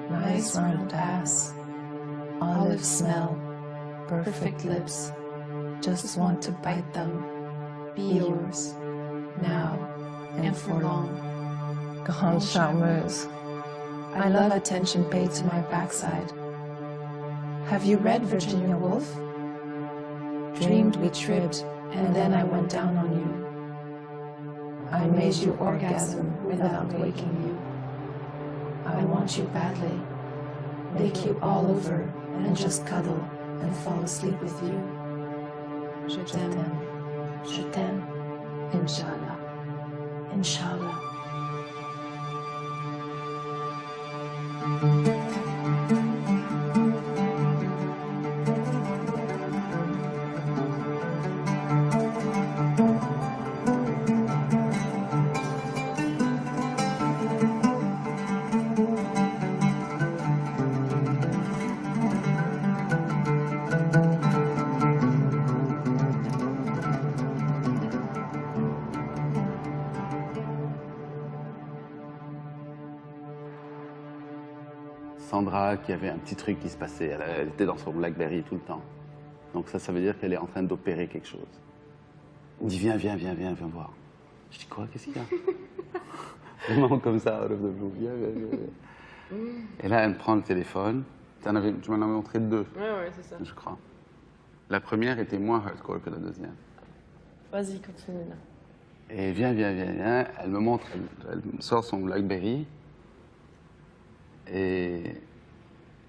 Nice round ass, olive smell, perfect lips. Just want to bite them, be yours, now and for long. Grande charmeuse. I love attention paid to my backside. Have you read Virginia Woolf? Dreamed we tripped, and then I went down on you. I made you orgasm without waking you. I want you badly. Lick you all over and just cuddle and fall asleep with you. Je t'aime. Je t'aime. Inch'Allah. Inch'Allah. Sandra, qui avait un petit truc qui se passait, elle était dans son Blackberry tout le temps. Donc ça veut dire qu'elle est en train d'opérer quelque chose. Il me dit viens voir. Je dis quoi, qu'est-ce qu'il y a? Vraiment comme ça, out of the blue, viens. Et là, elle me prend le téléphone. Tu m'en avais montré deux, Ouais, c'est ça. je crois. La première était moins hardcore que la deuxième. Vas-y, continue là. Et viens. Elle me montre, elle me sort son Blackberry. Et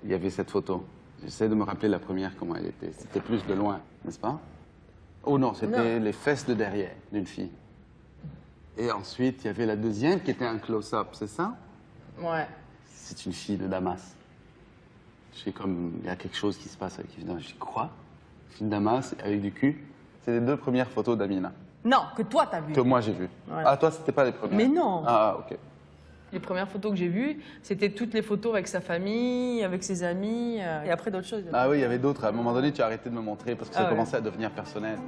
il y avait cette photo. J'essaie de me rappeler la première, comment elle était. C'était plus de loin, n'est-ce pas? Oh non, c'était les fesses de derrière d'une fille. Et ensuite, il y avait la deuxième qui était un close-up, c'est ça? Ouais. C'est une fille de Damas. Je sais comme, il y a quelque chose qui se passe avec une fille. Je dis quoi? Fille de Damas avec du cul? C'est les deux premières photos d'Amina. Non, que toi t'as vu. Que moi j'ai vues. Ouais. Ah, toi, c'était pas les premières? Mais non. Ah, ok. Les premières photos que j'ai vues, c'était toutes les photos avec sa famille, avec ses amis, et après d'autres choses. Ah oui, il y avait d'autres. À un moment donné, tu as arrêté de me montrer parce que ça commençait à devenir personnel.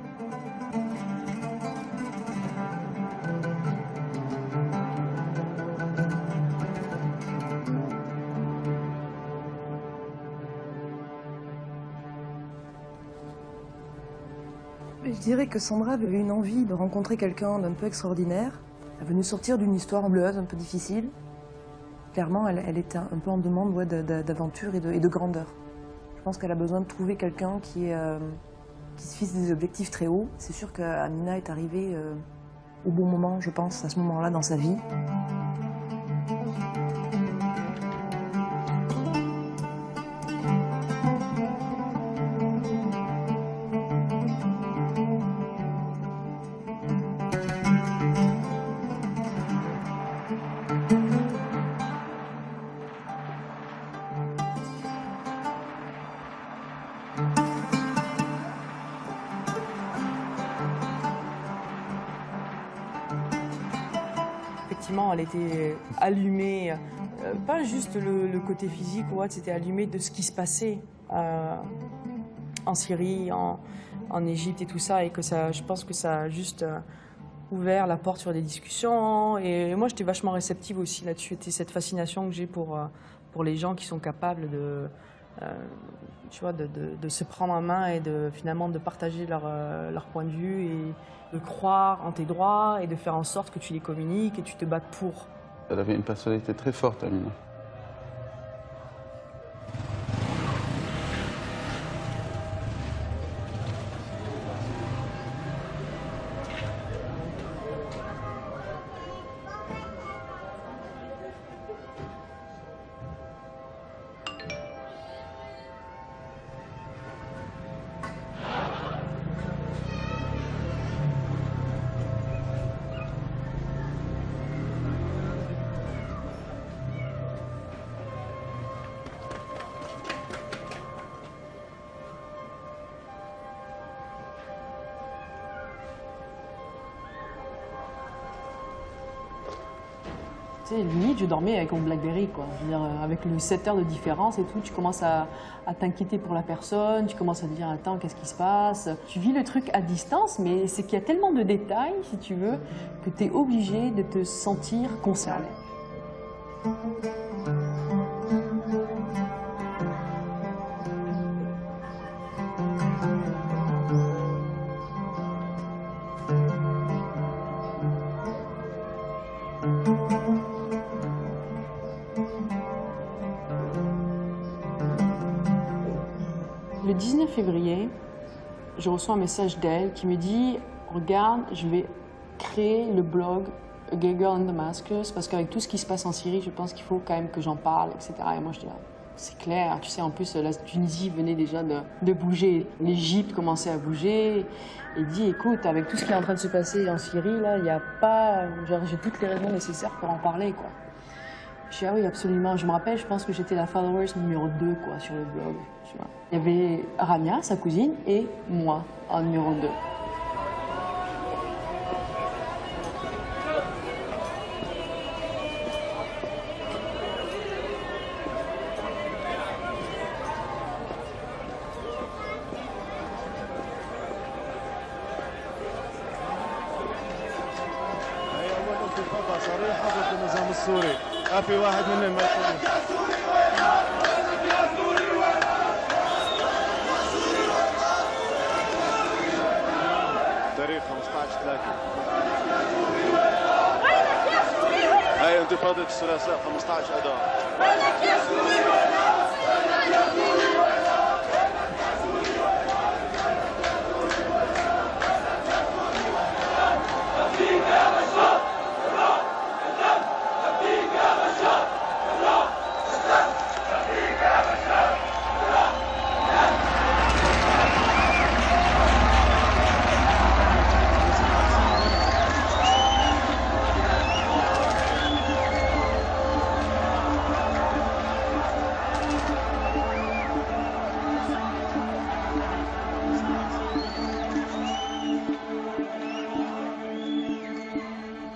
Je dirais que Sandra avait une envie de rencontrer quelqu'un d'un peu extraordinaire. Elle venait sortir d'une histoire bleueuse un peu difficile. Clairement, elle était un peu en demande d'aventure et de grandeur. Je pense qu'elle a besoin de trouver quelqu'un qui se fixe des objectifs très hauts. C'est sûr qu'Amina est arrivée au bon moment, je pense, à ce moment-là dans sa vie. Effectivement, elle était allumée, pas juste le côté physique ou autre, c'était allumée de ce qui se passait en Syrie, en Égypte et tout ça, et que ça, je pense que ça a juste ouvert la porte sur des discussions. Et moi, j'étais vachement réceptive aussi là-dessus. C'était cette fascination que j'ai pour les gens qui sont capables de, tu vois, de se prendre en main et finalement de partager leur point de vue et de croire en tes droits et de faire en sorte que tu les communiques et tu te battes pour. Elle avait une personnalité très forte, Amina. Tu sais, limite, je dormais avec mon Blackberry, quoi. Je veux dire, avec le 7 heures de différence et tout, tu commences à t'inquiéter pour la personne, tu commences à te dire, attends, qu'est-ce qui se passe? Tu vis le truc à distance, mais c'est qu'il y a tellement de détails, si tu veux, que tu es obligé de te sentir concerné. Le 19 février, je reçois un message d'elle qui me dit « Regarde, je vais créer le blog A Gay Girl in Damascus parce qu'avec tout ce qui se passe en Syrie, je pense qu'il faut quand même que j'en parle, etc. » Et moi, je dis « C'est clair, tu sais, en plus, la Tunisie venait déjà de bouger. L'Égypte commençait à bouger. » Il dit « Écoute, avec tout ce qui est en train de se passer en Syrie, là, il n'y a pas... Genre, j'ai toutes les raisons nécessaires pour en parler, quoi. » Je dis, ah oui, absolument. Je me rappelle, je pense que j'étais la followers numéro 2 quoi, sur le blog. Tu vois. Il y avait Ramia, sa cousine, et moi, en numéro 2. في واحد منهم ما يكون تاريخ 15/3 هاي انتفاضة الثلاثاء 15 أذار.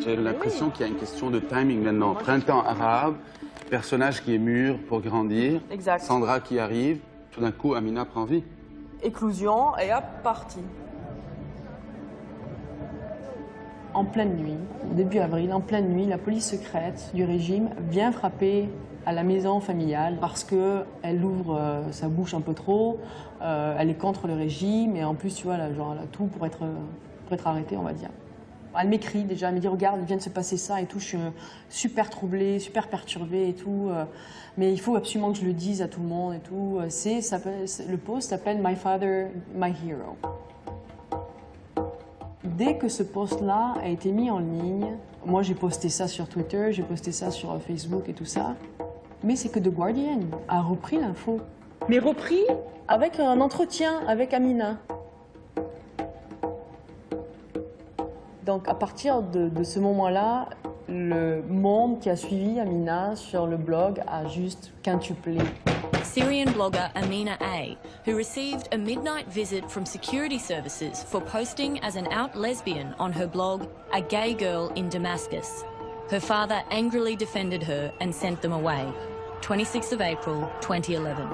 J'ai l'impression qu'il y a une question de timing maintenant. Printemps arabe, personnage qui est mûr pour grandir, Exact. Sandra qui arrive, tout d'un coup Amina prend vie. Éclosion et hop, parti. En pleine nuit, début avril, en pleine nuit, la police secrète du régime vient frapper à la maison familiale parce qu'elle ouvre sa bouche un peu trop, elle est contre le régime et en plus, tu vois, elle a tout pour être arrêtée, on va dire. Elle m'écrit déjà, elle me dit regarde, il vient de se passer ça et tout, je suis super troublée, super perturbée et tout, mais il faut absolument que je le dise à tout le monde et tout. Le post s'appelle My Father, My Hero. Dès que ce post-là a été mis en ligne, moi j'ai posté ça sur Twitter, j'ai posté ça sur Facebook et tout ça, mais c'est que The Guardian a repris l'info. Mais repris avec un entretien avec Amina. Donc à partir de ce moment-là, le monde qui a suivi Amina sur le blog a juste quintuplé. Syrian blogger Amina A, who received a midnight visit from security services for posting as an out lesbian on her blog, A Gay Girl in Damascus. Her father angrily defended her and sent them away. 26th of April, 2011.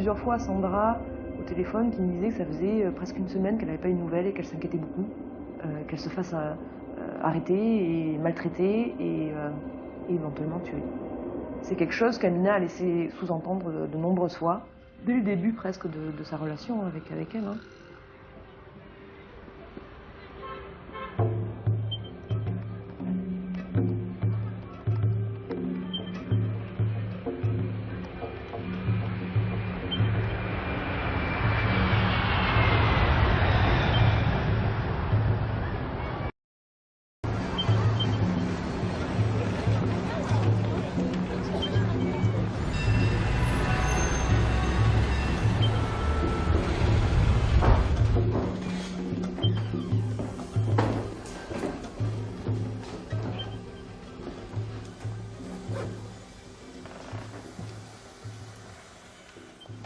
plusieurs fois Sandra au téléphone qui me disait que ça faisait presque une semaine qu'elle n'avait pas eu de nouvelles et qu'elle s'inquiétait beaucoup, qu'elle se fasse arrêter et maltraiter et éventuellement tuer. C'est quelque chose qu'Amina a laissé sous-entendre de nombreuses fois, dès le début presque de sa relation avec elle. Hein.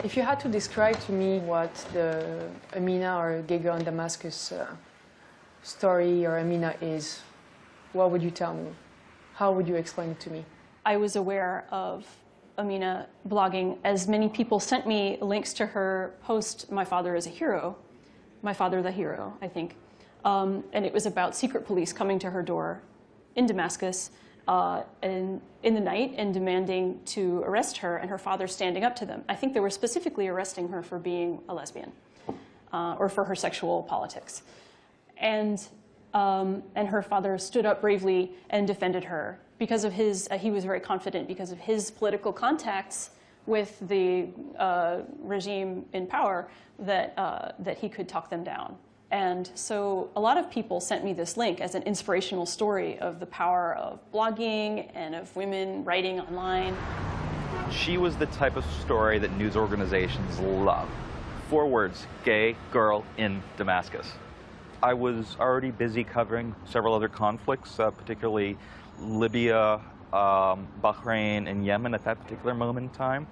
If you had to describe to me what the Amina or Gay Girl in Damascus story or Amina is, what would you tell me? How would you explain it to me? I was aware of Amina blogging, as many people sent me links to her post, My Father is a Hero, My Father the Hero, I think. And it was about secret police coming to her door in Damascus in the night and demanding to arrest her, and her father standing up to them. I think they were specifically arresting her for being a lesbian or for her sexual politics. And her father stood up bravely and defended her because of his, he was very confident because of his political contacts with the regime in power that he could talk them down. And so a lot of people sent me this link as an inspirational story of the power of blogging and of women writing online. She was the type of story that news organizations love. 4 words, gay girl in Damascus. I was already busy covering several other conflicts, particularly Libya, Bahrain, and Yemen at that particular moment in time.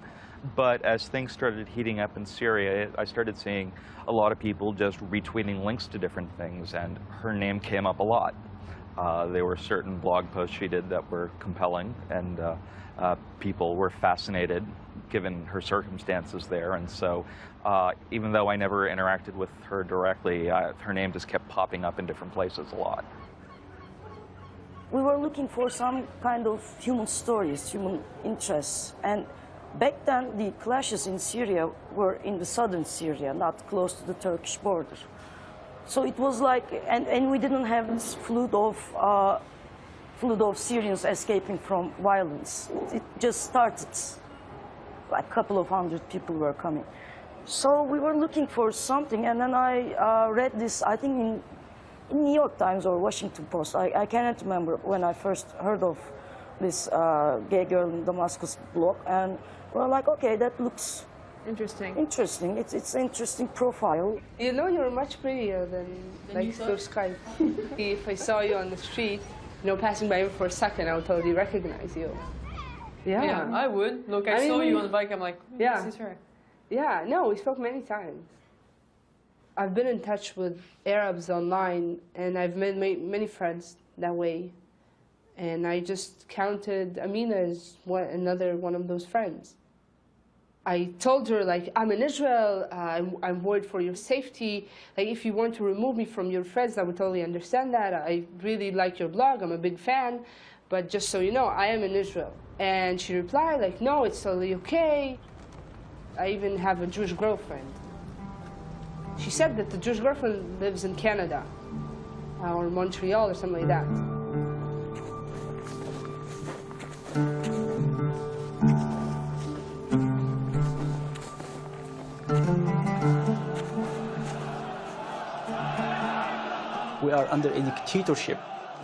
But as things started heating up in Syria, I started seeing a lot of people just retweeting links to different things, and her name came up a lot. There were certain blog posts she did that were compelling, and people were fascinated given her circumstances there. And so even though I never interacted with her directly, her name just kept popping up in different places a lot. We were looking for some kind of human stories, human interests. And back then, the clashes in Syria were in the southern Syria, not close to the Turkish border. So it was like, and we didn't have this flood of Syrians escaping from violence. It just started, like a couple of hundred people were coming. So we were looking for something, and then I read this, I think in New York Times or Washington Post. I cannot remember when I first heard of this Gay Girl in Damascus blog, and we're like, okay, that looks Interesting. interesting. It's an interesting profile. You know, you're much prettier than like through Skype. If I saw you on the street, you know, passing by for a second, I would totally recognize you. Yeah, I would. Look, I saw you on the bike, I'm like, yeah. this is her. Yeah, no, we spoke many times. I've been in touch with Arabs online, and I've made many friends that way. And I just counted Amina as another one of those friends. I told her, like, I'm in Israel, I'm worried for your safety. Like, if you want to remove me from your friends, I would totally understand that. I really like your blog, I'm a big fan. But just so you know, I am in Israel. And she replied, like, no, it's totally okay. I even have a Jewish girlfriend. She said that the Jewish girlfriend lives in Canada, or Montreal, or something like that. We are under a dictatorship.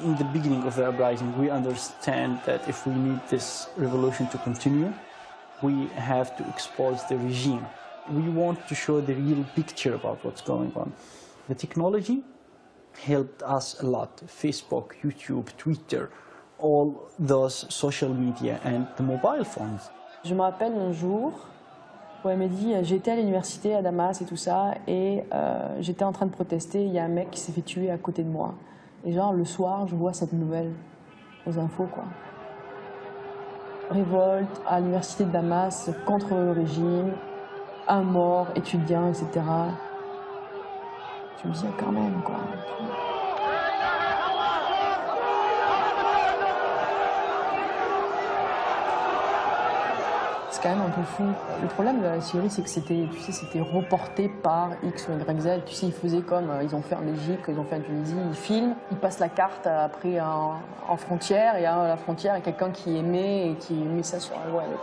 In the beginning of the uprising, we understand that if we need this revolution to continue, we have to expose the regime. We want to show the real picture about what's going on. The technology helped us a lot. Facebook, YouTube, Twitter, all those social media and the mobile phones. Je me rappelle un jour où elle m'a dit j'étais à l'université à Damas et tout ça, et j'étais en train de protester, il y a un mec qui s'est fait tuer à côté de moi. Et genre le soir, je vois cette nouvelle aux infos, quoi. Révolte à l'université de Damas contre le régime. un mort, étudiant, etc. Tu me dis, quand même, quoi. C'est quand même un peu fou. Le problème de la Syrie, c'est que c'était, tu sais, c'était reporté par X ou Y, Z. Tu sais, ils faisaient comme ils ont fait en Égypte, ils ont fait en Tunisie, ils filment, ils passent la carte après en frontière, et à la frontière, il y a quelqu'un qui émet et qui met ça sur la web.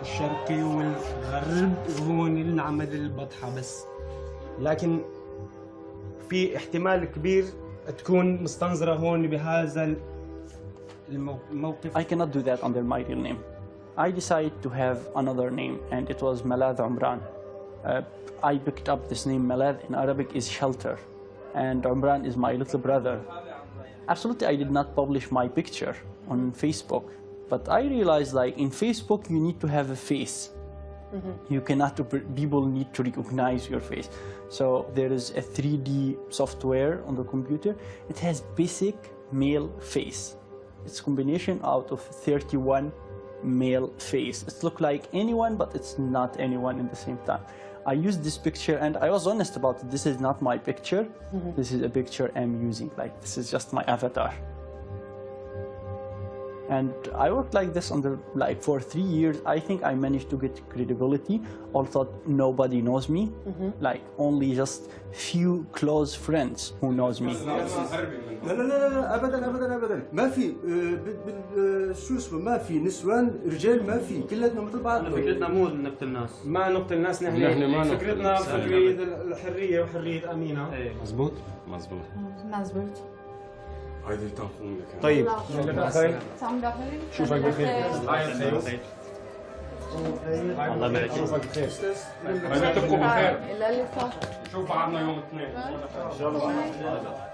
الشرقي والغرب هون العمل البطحة بس لكن في احتمال كبير تكون مستنظرة هون بهذا الموقف. I cannot do that under my real name. I decided to have another name, and it was Malad Umran. I picked up this name. Malad in Arabic is shelter, and Umran is my little brother. Absolutely, I did not publish my picture on Facebook, but I realized, like, in Facebook you need to have a face. You cannot, people need to recognize your face. So there is a 3D software on the computer. It has basic male face. It's a combination out of 31 male face. It looks like anyone, but it's not anyone at the same time. I used this picture, and I was honest about it. This is not my picture. This is a picture I'm using. Like, this is just my avatar. And I worked like this for 3 years. I think I managed to get credibility, although nobody knows me. Like, only just few close friends who knows me. لا لا لا لا ابدا ابدا ابدا ما في شو اسمه ما في نسوان رجال ما في كلنا مثل بعض. فكرتنا مو نقتل الناس ما نقتل الناس نحن فكرتنا فكرة الحرية وحرية أمينة. مزبوط مزبوط مزبوط. هيدي تنقوم لك. طيب شوفك بخير. الله يبارك فيك. بدنا تبقوا بخير. شوف عنا يوم الاثنين. ان شاء الله.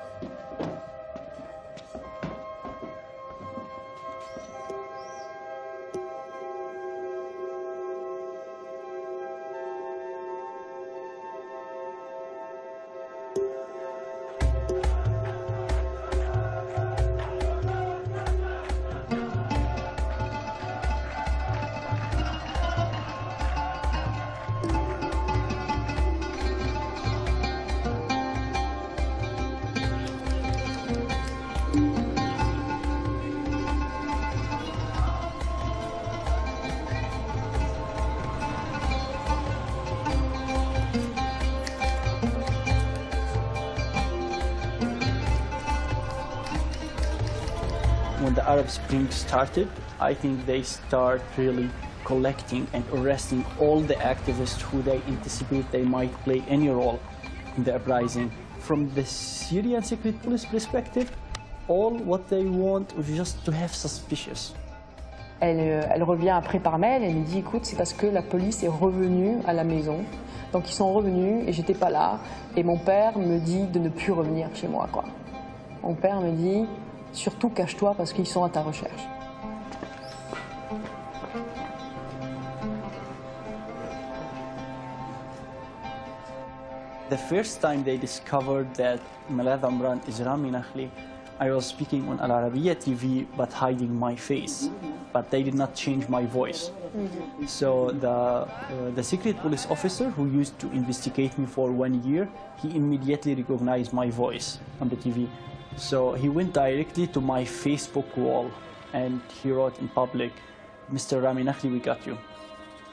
When the Arab Spring started, I think they start really collecting and arresting all the activists who they anticipate they might play any role in the uprising. From the Syrian secret police perspective, all what they want is just to have suspicious. Elle revient après par mail, elle me dit, écoute, c'est parce que la police est revenue à la maison. Donc ils sont revenus et j'étais pas là. Et mon père me dit de ne plus revenir chez moi, quoi. Mon père me dit, surtout cache-toi parce qu'ils sont à ta recherche. The first time they discovered that Malad Umran is Rami Nakhli, I was speaking on Al Arabiya TV but hiding my face, but they did not change my voice. So the secret police officer who used to investigate me for 1 year, he immediately recognized my voice on the TV. So he went directly to my Facebook wall and he wrote in public, Mr. Rami Nakhli, we got you.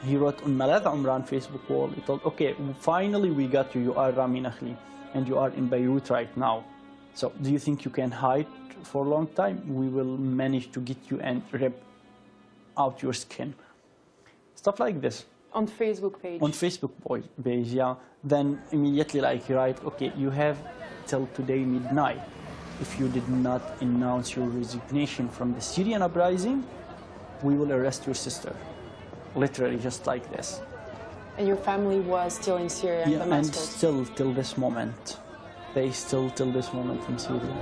He wrote on Malad Umran Facebook wall, he told, okay, finally we got you, you are Rami Nakhli, and you are in Beirut right now. So do you think you can hide for a long time? We will manage to get you and rip out your skin. Stuff like this. On Facebook page. On Facebook page, yeah. Then immediately like you write, okay, you have till today midnight. If you did not announce your resignation from the Syrian uprising, we will arrest your sister. Literally just like this. And your family was still in Syria, in Yeah, and Damascus? still till this moment. They still till this moment in Syria.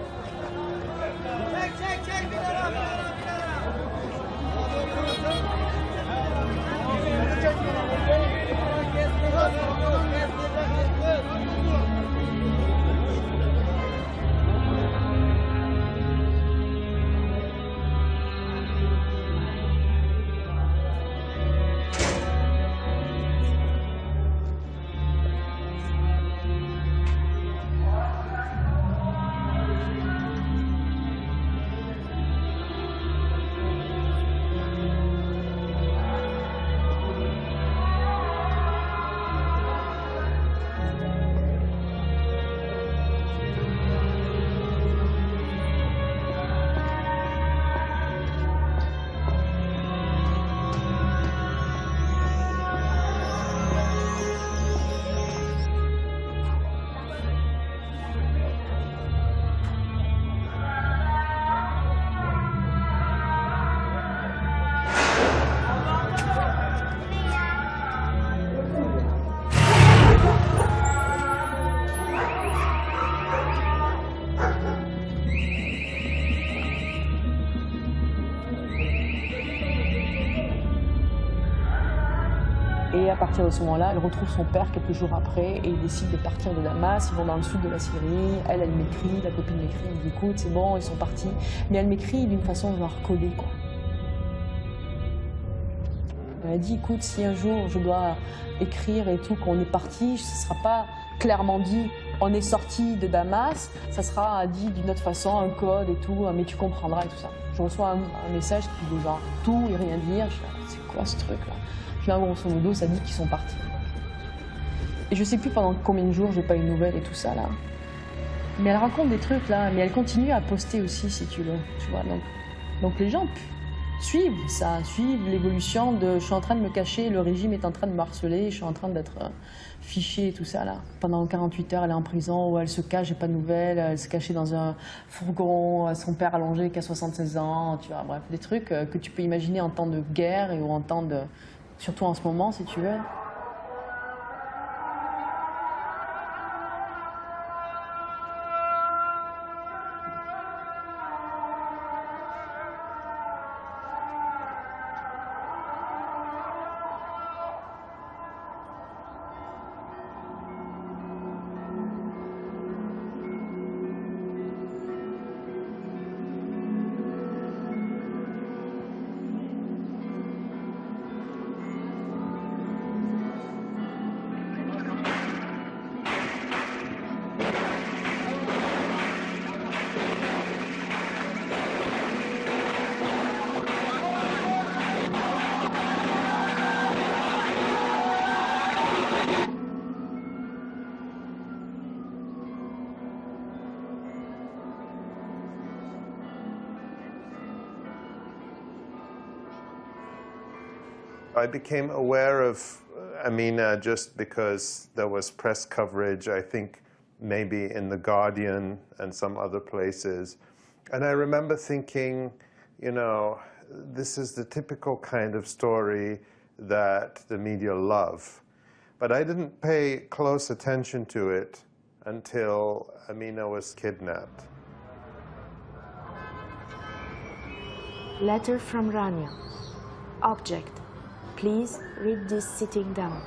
à partir de ce moment-là, elle retrouve son père quelques jours après et ils décident de partir de Damas. Ils vont dans le sud de la Syrie. Elle m'écrit, la copine m'écrit, elle me dit écoute, c'est bon, ils sont partis. Mais elle m'écrit d'une façon genre collée, quoi. Elle a dit écoute, si un jour je dois écrire et tout, qu'on est parti, ce ne sera pas clairement dit on est sorti de Damas, ça sera dit d'une autre façon, un code et tout, mais tu comprendras et tout ça. Je reçois un message qui veut genre tout et rien dire. Je fais c'est quoi ce truc là? Finalement, grosso modo, ça dit qu'ils sont partis. Et je sais plus pendant combien de jours j'ai pas eu de nouvelles et tout ça là. Mais elle raconte des trucs là, mais elle continue à poster aussi si tu veux, tu vois. Donc les gens suivent ça, suivent l'évolution de je suis en train de me cacher, le régime est en train de me harceler, je suis en train d'être fichée et tout ça là. Pendant 48 heures, elle est en prison où elle se cache, j'ai pas de nouvelles, elle se cachait dans un fourgon, son père allongé qui a 76 ans, tu vois, bref, des trucs que tu peux imaginer en temps de guerre et ou en temps de... surtout en ce moment si tu veux. I became aware of Amina just because there was press coverage, I think maybe in The Guardian and some other places. And I remember thinking, you know, this is the typical kind of story that the media love. But I didn't pay close attention to it until Amina was kidnapped. Letter from Rania. Object. Please read this sitting down.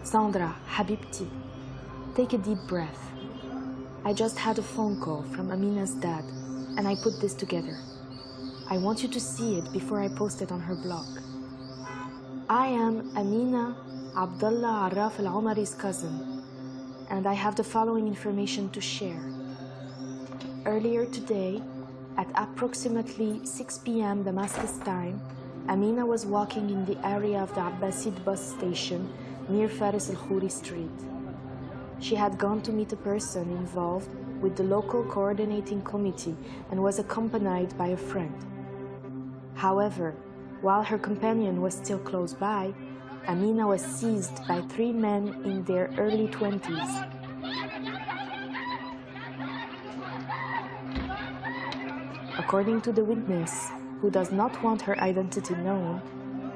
Sandra, Habibti, take a deep breath. I just had a phone call from Amina's dad, and I put this together. I want you to see it before I post it on her blog. I am Amina Abdullah Arraf al-Omari's cousin, and I have the following information to share. Earlier today, at approximately 6 p.m. Damascus time, Amina was walking in the area of the Abbasid bus station near Faris al-Khouri Street. She had gone to meet a person involved with the local coordinating committee and was accompanied by a friend. However, while her companion was still close by, Amina was seized by 3 men in their early 20s. According to the witness, who does not want her identity known,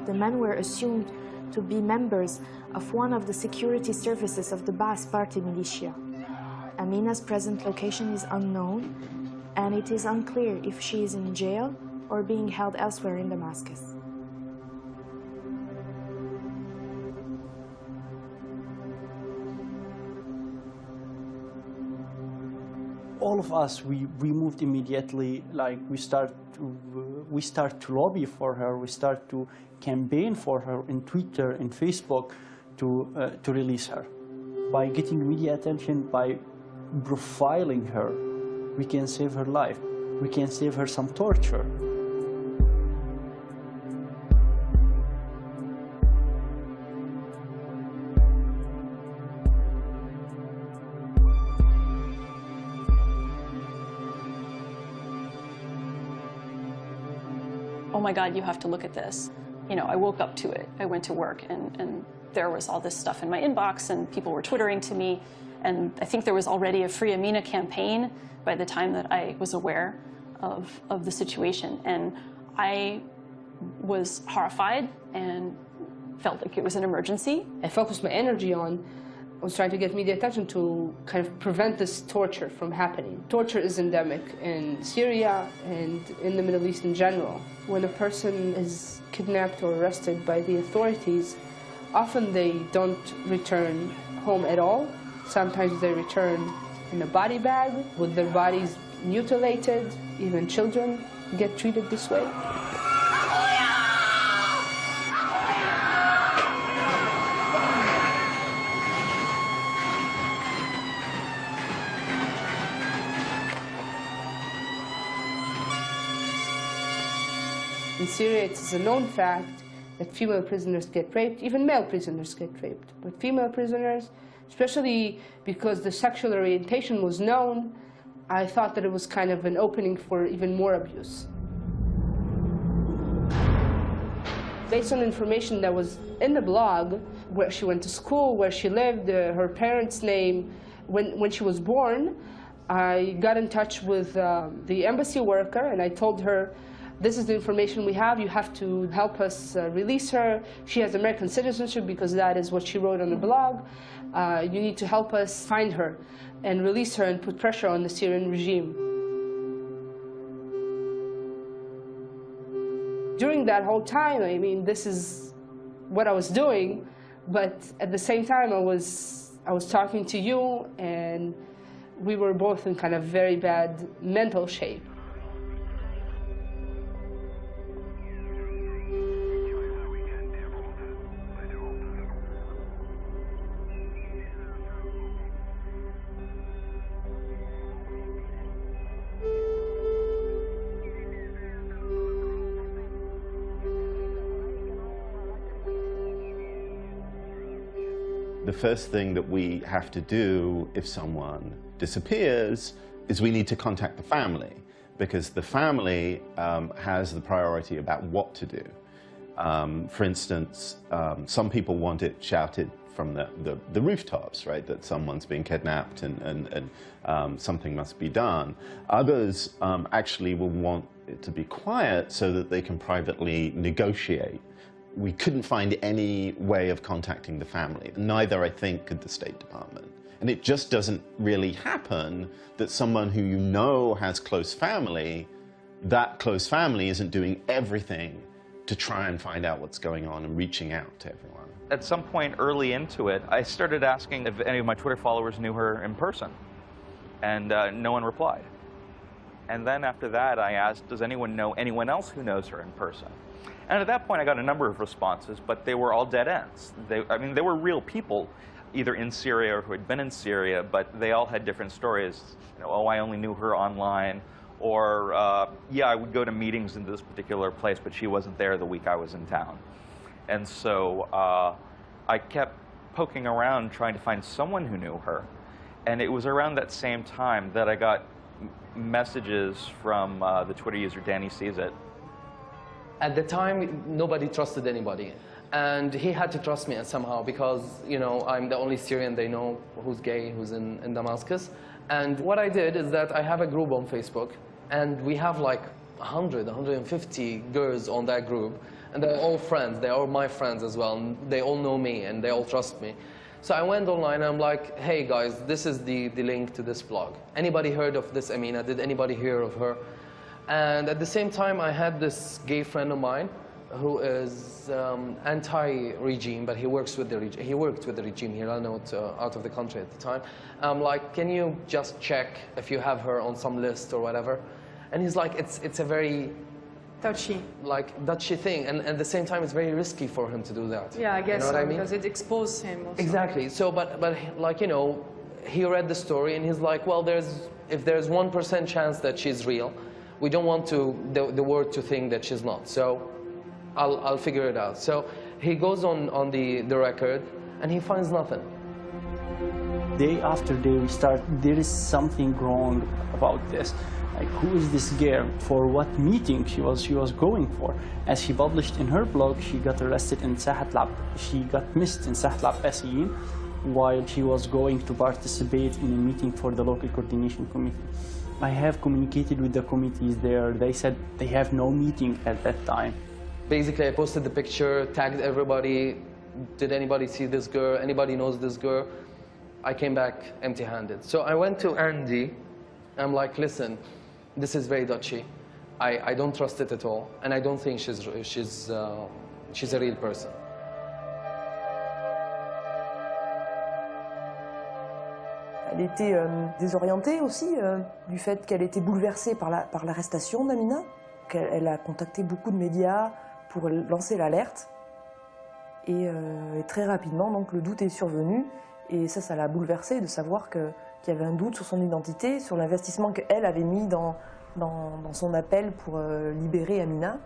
the men were assumed to be members of one of the security services of the Baas Party militia. Amina's present location is unknown, and it is unclear if she is in jail or being held elsewhere in Damascus. All of us, we moved immediately. Like we start to lobby for her. We start to campaign for her in Twitter, in Facebook, to release her. By getting media attention, by profiling her, we can save her life. We can save her some torture. Oh my God, you have to look at this. You know, I woke up to it. I went to work and there was all this stuff in my inbox and people were Twittering to me. And I think there was already a Free Amina campaign by the time that I was aware of the situation. And I was horrified and felt like it was an emergency. I focused my energy on was trying to get media attention to kind of prevent this torture from happening. Torture is endemic in Syria and in the Middle East in general. When a person is kidnapped or arrested by the authorities, often they don't return home at all. Sometimes they return in a body bag with their bodies mutilated. Even children get treated this way. In Syria, it's a known fact that female prisoners get raped, even male prisoners get raped. But female prisoners, especially because the sexual orientation was known, I thought that it was kind of an opening for even more abuse. Based on information that was in the blog, where she went to school, where she lived, her parents' name, when she was born, I got in touch with the embassy worker and I told her, this is the information we have. You have to help us release her. She has American citizenship because that is what she wrote on the blog. You need to help us find her and release her and put pressure on the Syrian regime. During that whole time, I mean, this is what I was doing, but at the same time, I was talking to you, and we were both in kind of very bad mental shape. The first thing that we have to do if someone disappears is we need to contact the family, because the family has the priority about what to do. For instance, some people want it shouted from the rooftops, right, that someone's being kidnapped and something must be done. Others actually will want it to be quiet so that they can privately negotiate. We couldn't find any way of contacting the family. Neither, I think, could the State Department. And it just doesn't really happen that someone who you know has close family, that close family isn't doing everything to try and find out what's going on and reaching out to everyone. At some point early into it, I started asking if any of my Twitter followers knew her in person, and no one replied. And then after that, I asked, does anyone know anyone else who knows her in person? And at that point, I got a number of responses, but they were all dead ends. I mean, they were real people, either in Syria or who had been in Syria, but they all had different stories. You know, oh, I only knew her online, or yeah, I would go to meetings in this particular place, but she wasn't there the week I was in town. And so I kept poking around trying to find someone who knew her. And it was around that same time that I got messages from the Twitter user Danny Sees It. At the time, nobody trusted anybody. And he had to trust me somehow because, you know, I'm the only Syrian they know who's gay, who's in Damascus. And what I did is that I have a group on Facebook, and we have like 100, 150 girls on that group. And they're all friends. They're all my friends as well. And they all know me, and they all trust me. So I went online, and I'm like, hey, guys, this is the link to this blog. Anybody heard of this Amina? Did anybody hear of her? And at the same time, I had this gay friend of mine who is anti-regime, but he works with the regime. He worked with the regime. He ran out of the country at the time. I'm like, can you just check if you have her on some list or whatever? And he's like, it's a very touchy thing, and at the same time, it's very risky for him to do that. Yeah, I guess you know what I mean? Because it exposed him. Also. Exactly. So, but like, you know, he read the story and he's like, well, if there's 1% chance that she's real, we don't want the world to think that she's not. So I'll figure it out. So he goes on the record and he finds nothing. Day after day we start, there is something wrong about this. Like, who is this girl? For what meeting she was going for? As she published in her blog, she got arrested in Sahat Lab. She got missed in Sahat Lab Asiyin while she was going to participate in a meeting for the local coordination committee. I have communicated with the committees there. They said they have no meeting at that time. Basically, I posted the picture, tagged everybody. Did anybody see this girl? Anybody knows this girl? I came back empty-handed. So I went to Andy. I'm like, listen, this is very Dutchy. I don't trust it at all, and I don't think she's a real person. Elle était désorientée aussi du fait qu'elle était bouleversée par l'arrestation d'Amina. Elle a contacté beaucoup de médias pour lancer l'alerte. Et très rapidement, donc, le doute est survenu. Et ça l'a bouleversée de savoir qu'il y avait un doute sur son identité, sur l'investissement qu'elle avait mis dans son appel pour libérer Amina.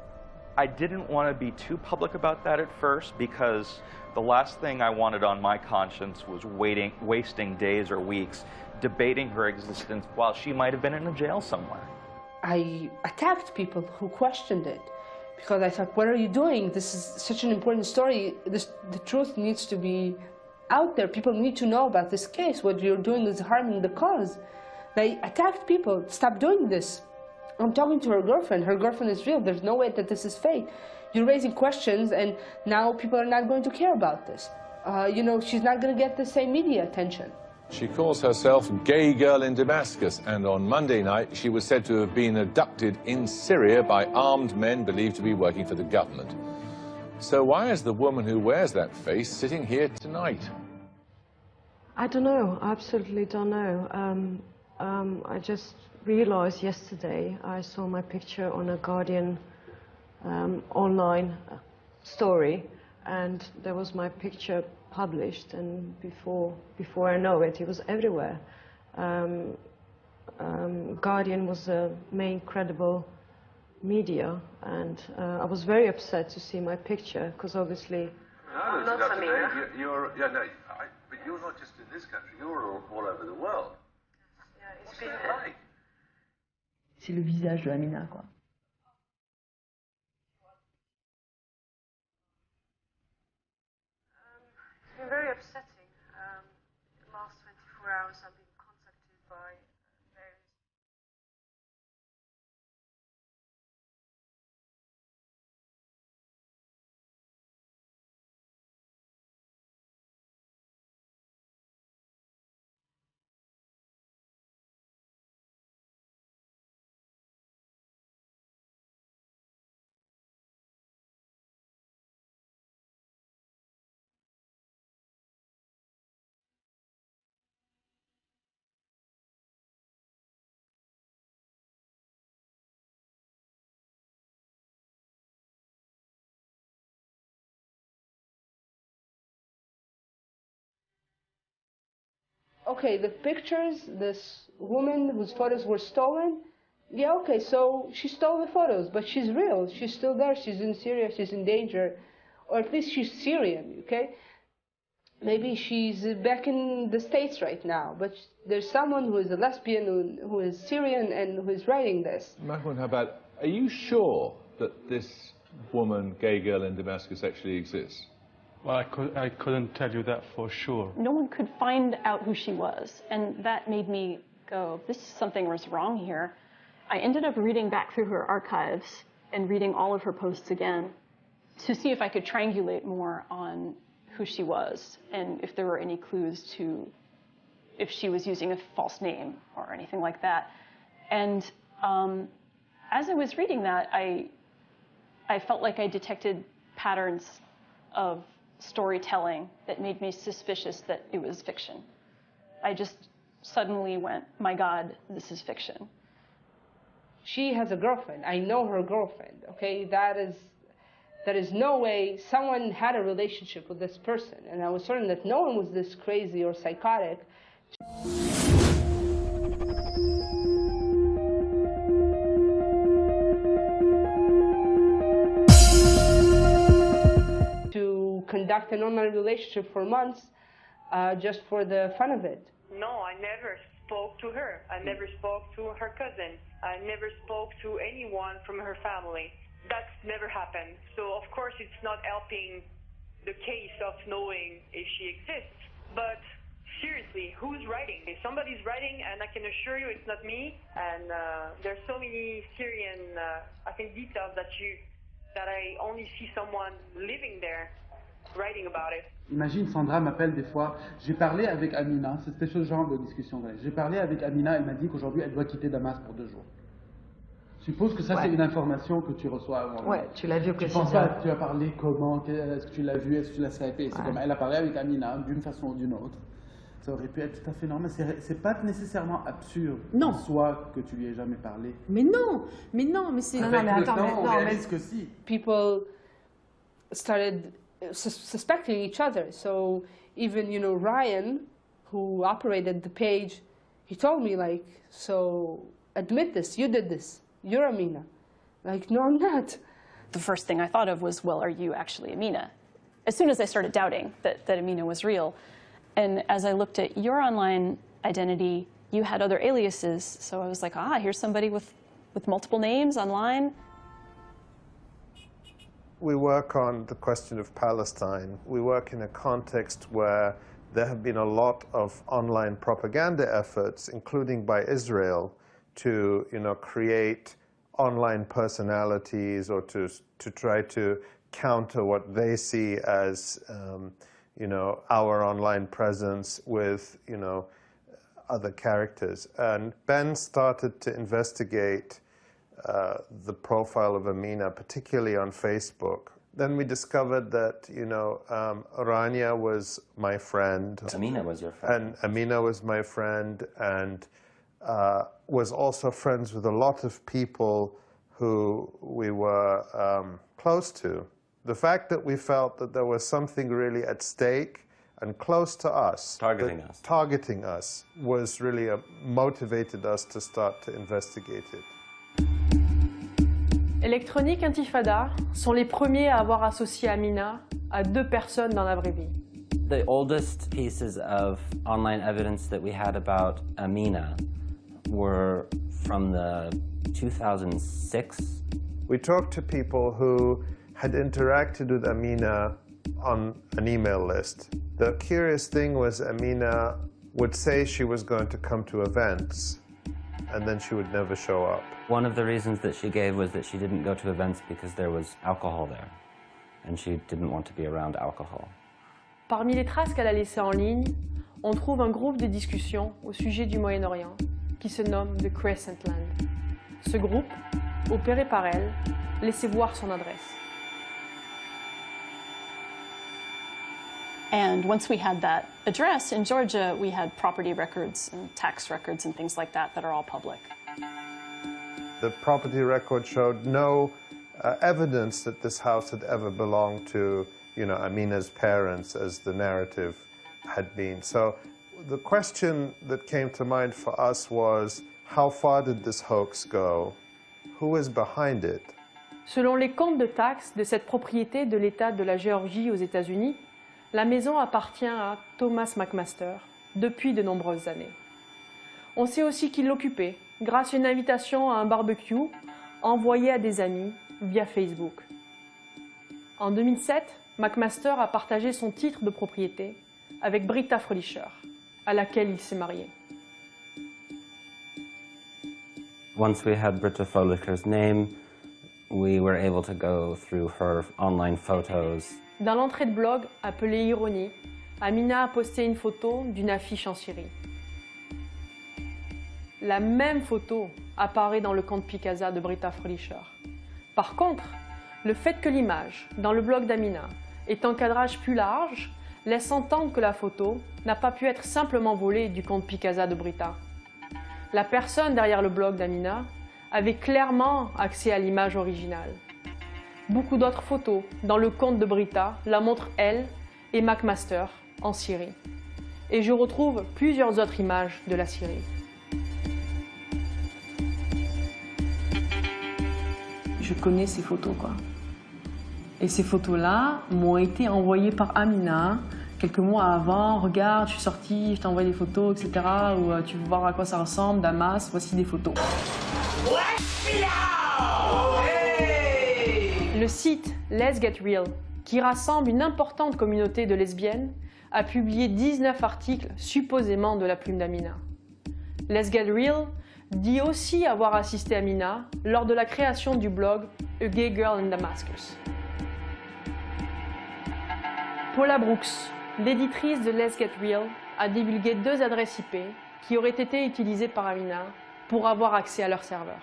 I didn't want to be too public about that at first because the last thing I wanted on my conscience was wasting days or weeks debating her existence while she might have been in a jail somewhere. I attacked people who questioned it because I thought, what are you doing? This is such an important story. The truth needs to be out there. People need to know about this case. What you're doing is harming the cause. They attacked people. Stop doing this. I'm talking to her girlfriend. Her girlfriend is real. There's no way that this is fake. You're raising questions, and now people are not going to care about this. You know, she's not going to get the same media attention. She calls herself Gay Girl in Damascus, and on Monday night she was said to have been abducted in Syria by armed men believed to be working for the government. So why is the woman who wears that face sitting here tonight? I don't know. I absolutely don't know. I just realized yesterday I saw my picture on a Guardian online story, and there was my picture published, and before I know it was everywhere. Guardian was the main credible media, and I was very upset to see my picture, because obviously I'm not Amina. But you're not just in this country, you're all over the world. What's it like? C'est le visage de Amina, quoi. It's been very upsetting. The last 24 hours I've been contacted by various... Okay, the pictures, this woman whose photos were stolen, yeah, okay, so she stole the photos, but she's real. She's still there. She's in Syria. She's in danger. Or at least she's Syrian, okay? Maybe she's back in the States right now, but there's someone who is a lesbian, who is Syrian, and who is writing this. Mahmoud Habad, are you sure that this woman, Gay Girl in Damascus, actually exists? Well, I couldn't tell you that for sure. No one could find out who she was, and that made me go, something was wrong here. I ended up reading back through her archives and reading all of her posts again to see if I could triangulate more on who she was and if there were any clues to if she was using a false name or anything like that. And as I was reading that, I felt like I detected patterns of storytelling that made me suspicious that it was fiction. I just suddenly went, my God, this is fiction. She has a girlfriend. I know her girlfriend, okay? There is no way someone had a relationship with this person, and I was certain that no one was this crazy or psychotic. To conduct an online relationship for months just for the fun of it. No, I never spoke to her. I never spoke to her cousin. I never spoke to anyone from her family. That's never happened. So, of course, it's not helping the case of knowing if she exists. But seriously, who's writing? If somebody's writing, and I can assure you it's not me, and there's so many Syrian, I think, details that I only see someone living there. writing about it. Imagine, Sandra m'appelle des fois, j'ai parlé avec Amina, c'était ce genre de discussion. J'ai parlé avec Amina, elle m'a dit qu'aujourd'hui elle doit quitter Damas pour 2 jours. Suppose que ça c'est une information que tu reçois avant. Ouais, tu l'as vu au Tu quotidien. penses pas, tu as parlé comment, est-ce que tu l'as vu, est-ce que tu l'as snipé. C'est comme elle a parlé avec Amina d'une façon ou d'une autre. Ça aurait pu être tout à fait normal. C'est pas nécessairement absurde en soi que tu lui aies jamais parlé. Mais non, mais c'est... Non, mais attends, on réalise que si. People started suspecting each other. So even, you know, Ryan, who operated the page, he told me, like, so admit this, you did this, you're Amina. Like, no, I'm not. The first thing I thought of was, well, are you actually Amina? As soon as I started doubting that Amina was real. And as I looked at your online identity, you had other aliases. So I was like, here's somebody with multiple names online. We work on the question of Palestine. We work in a context where there have been a lot of online propaganda efforts, including by Israel, to create online personalities or to try to counter what they see as our online presence with other characters. And Ben started to investigate the profile of Amina, particularly on Facebook. Then we discovered that, Rania was my friend. Amina was your friend. And Amina was my friend, and was also friends with a lot of people who we were close to. The fact that we felt that there was something really at stake and close to us, targeting us, was really motivated us to start to investigate it. Electronic Intifada sont les premiers à avoir associé Amina à 2 personnes dans la vraie vie. The oldest pieces of online evidence that we had about Amina were from the 2006. We talked to people who had interacted with Amina on an email list. The curious thing was Amina would say she was going to come to events, and then she would never show up. One of the reasons that she gave was that she didn't go to events because there was alcohol there, and she didn't want to be around alcohol. Parmi les traces qu'elle a laissées en ligne, on trouve un groupe de discussion au sujet du Moyen-Orient qui se nomme The Crescent Land. Ce groupe, opéré par elle, laissait voir son adresse. And once we had that address in Georgia, we had property records and tax records and things like that are all public. The property record showed no evidence that this house had ever belonged to, Amina's parents, as the narrative had been. So the question that came to mind for us was, how far did this hoax go? Who is behind it? Selon les comptes de taxes de cette propriété de l'État de la Géorgie aux États-Unis, la maison appartient à Thomas McMaster depuis de nombreuses années. On sait aussi qu'il l'occupait grâce à une invitation à un barbecue envoyée à des amis via Facebook. En 2007, McMaster a partagé son titre de propriété avec Britta Fröhlicher, à laquelle il s'est marié. Once we had Britta Fröhlicher's name, we were able to go through her online photos. Dans l'entrée de blog appelée Ironie, Amina a posté une photo d'une affiche en Syrie. La même photo apparaît dans le compte Picasa de Britta Fröhlicher. Par contre, le fait que l'image, dans le blog d'Amina, ait un cadrage plus large, laisse entendre que la photo n'a pas pu être simplement volée du compte Picasa de Britta. La personne derrière le blog d'Amina avait clairement accès à l'image originale. Beaucoup d'autres photos dans le compte de Britta la montrent elle et McMaster en Syrie. Et je retrouve plusieurs autres images de la Syrie. Je connais ces photos, quoi. Et ces photos-là m'ont été envoyées par Amina quelques mois avant. Regarde, je suis sortie, je t'ai envoyé des photos, etc. Ou tu veux voir à quoi ça ressemble, Damas, voici des photos. Le site Let's Get Real, qui rassemble une importante communauté de lesbiennes, a publié 19 articles supposément de la plume d'Amina. Let's Get Real dit aussi avoir assisté Amina lors de la création du blog A Gay Girl in Damascus. Paula Brooks, l'éditrice de Let's Get Real, a divulgué 2 adresses IP qui auraient été utilisées par Amina pour avoir accès à leur serveur.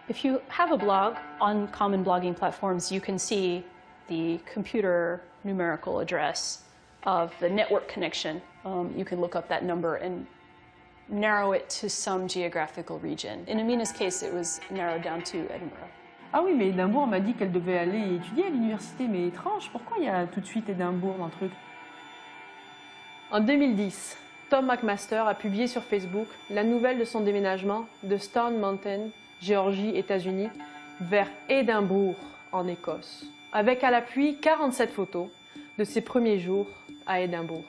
If you have a blog on common blogging platforms, you can see the computer numerical address of the network connection. You can look up that number and narrow it to some geographical region. In Amina's case, it was narrowed down to Edinburgh. Ah oui, mais Édimbourg m'a dit qu'elle devait aller étudier à l'université, mais étrange, pourquoi il y a tout de suite Édimbourg dans le truc? En 2010, Tom McMaster a publié sur Facebook la nouvelle de son déménagement de Stone Mountain, Géorgie, États-Unis, vers Édimbourg, en Écosse, avec à l'appui 47 photos de ses premiers jours à Édimbourg.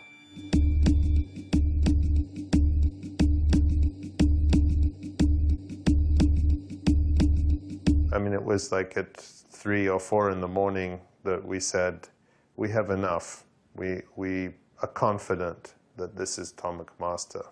I mean, it was like at 3 or 4 in the morning that we said, we have enough. We are confident that this is Tom McMaster.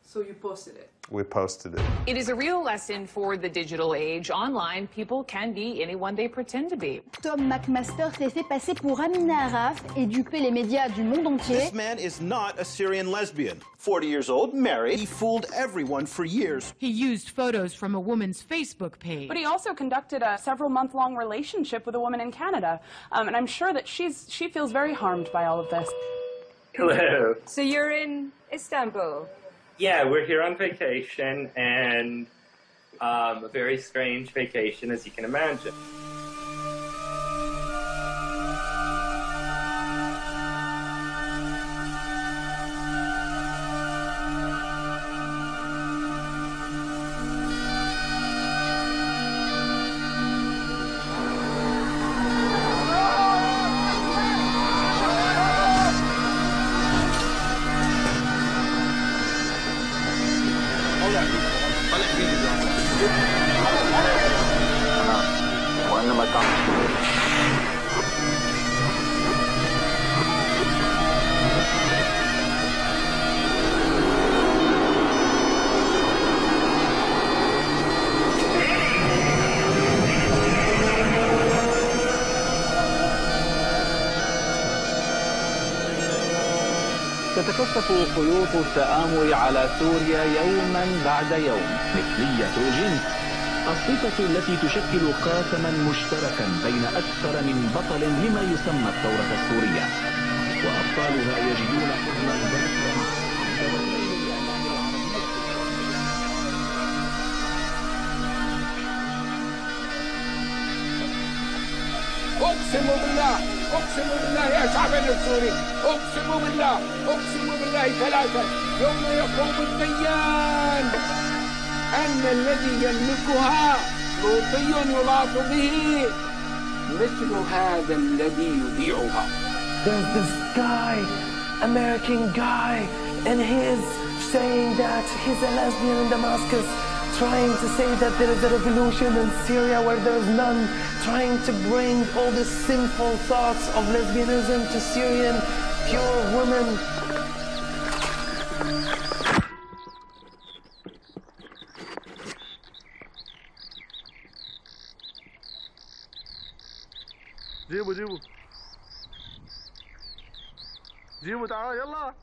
So you posted it? We posted it. It is a real lesson for the digital age. Online, people can be anyone they pretend to be. Tom McMaster s'est fait passer pour Amina Araf et duper les médias du monde entier. This man is not a Syrian lesbian. 40 years old, married. He fooled everyone for years. He used photos from a woman's Facebook page. But he also conducted a several-month-long relationship with a woman in Canada. And I'm sure that she feels very harmed by all of this. Hello. So you're in Istanbul? Yeah, we're here on vacation, and a very strange vacation, as you can imagine. تتكثف خيوط التآمر على سوريا يوما بعد يوم. مثلية جنس، الصفة التي تشكل قاسما مشتركا بين أكثر من بطل لما يسمى الثورة السورية، وأبطالها يجدون حزنا ذاكرا. أقسم بالله، أقسم بالله يا شعبنا السوري، أقسم بالله، أقسم بالله ثلاثة، يوم يقوم الديان أن الذي يملكها لوطي يلاط به مثل هذا الذي يذيعها. There's this guy, American guy, and he is saying that he's a lesbian in Damascus, trying to say that there is a revolution in Syria where there is none, trying to bring all the sinful thoughts of lesbianism to Syrian pure women. جيبوا جيبوا جيبوا تعال يلا.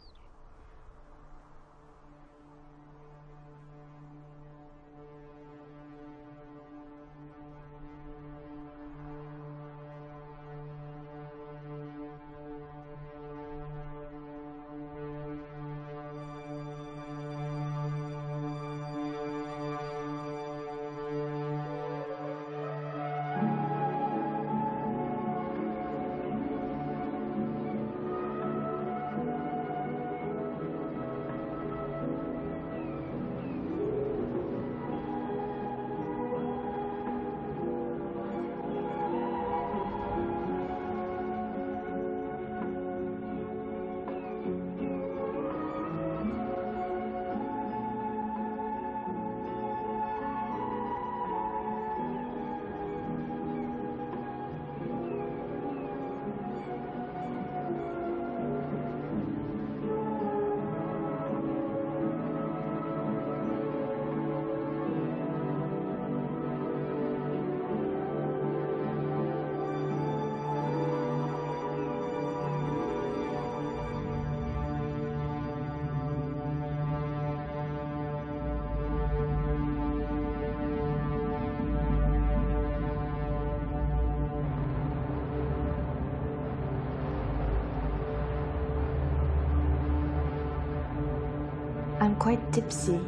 I'm quite tipsy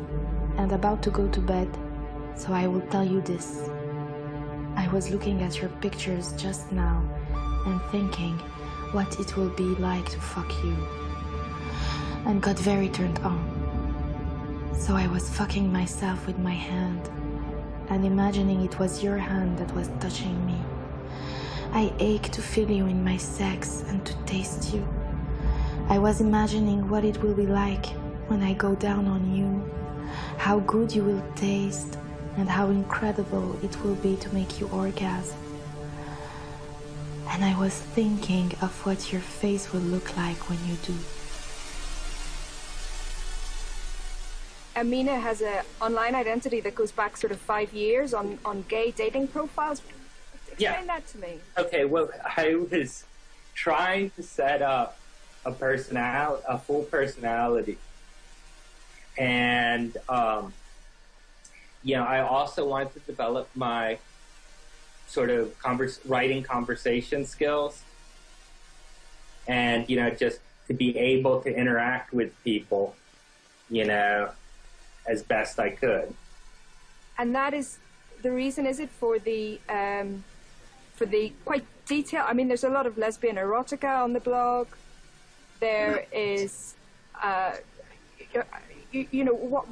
and about to go to bed, so I will tell you this. I was looking at your pictures just now and thinking what it will be like to fuck you, and got very turned on. So I was fucking myself with my hand and imagining it was your hand that was touching me. I ache to feel you in my sex and to taste you. I was imagining what it will be like when I go down on you, how good you will taste, and how incredible it will be to make you orgasm. And I was thinking of what your face will look like when you do. Amina has an online identity that goes back sort of 5 years on gay dating profiles. Explain that to me. Okay, well, I was trying to set up a full personality. And, I also wanted to develop my sort of writing conversation skills. And, just to be able to interact with people, as best I could. And that is the reason, is it, for the quite detailed, I mean, there's a lot of lesbian erotica on the blog. There is,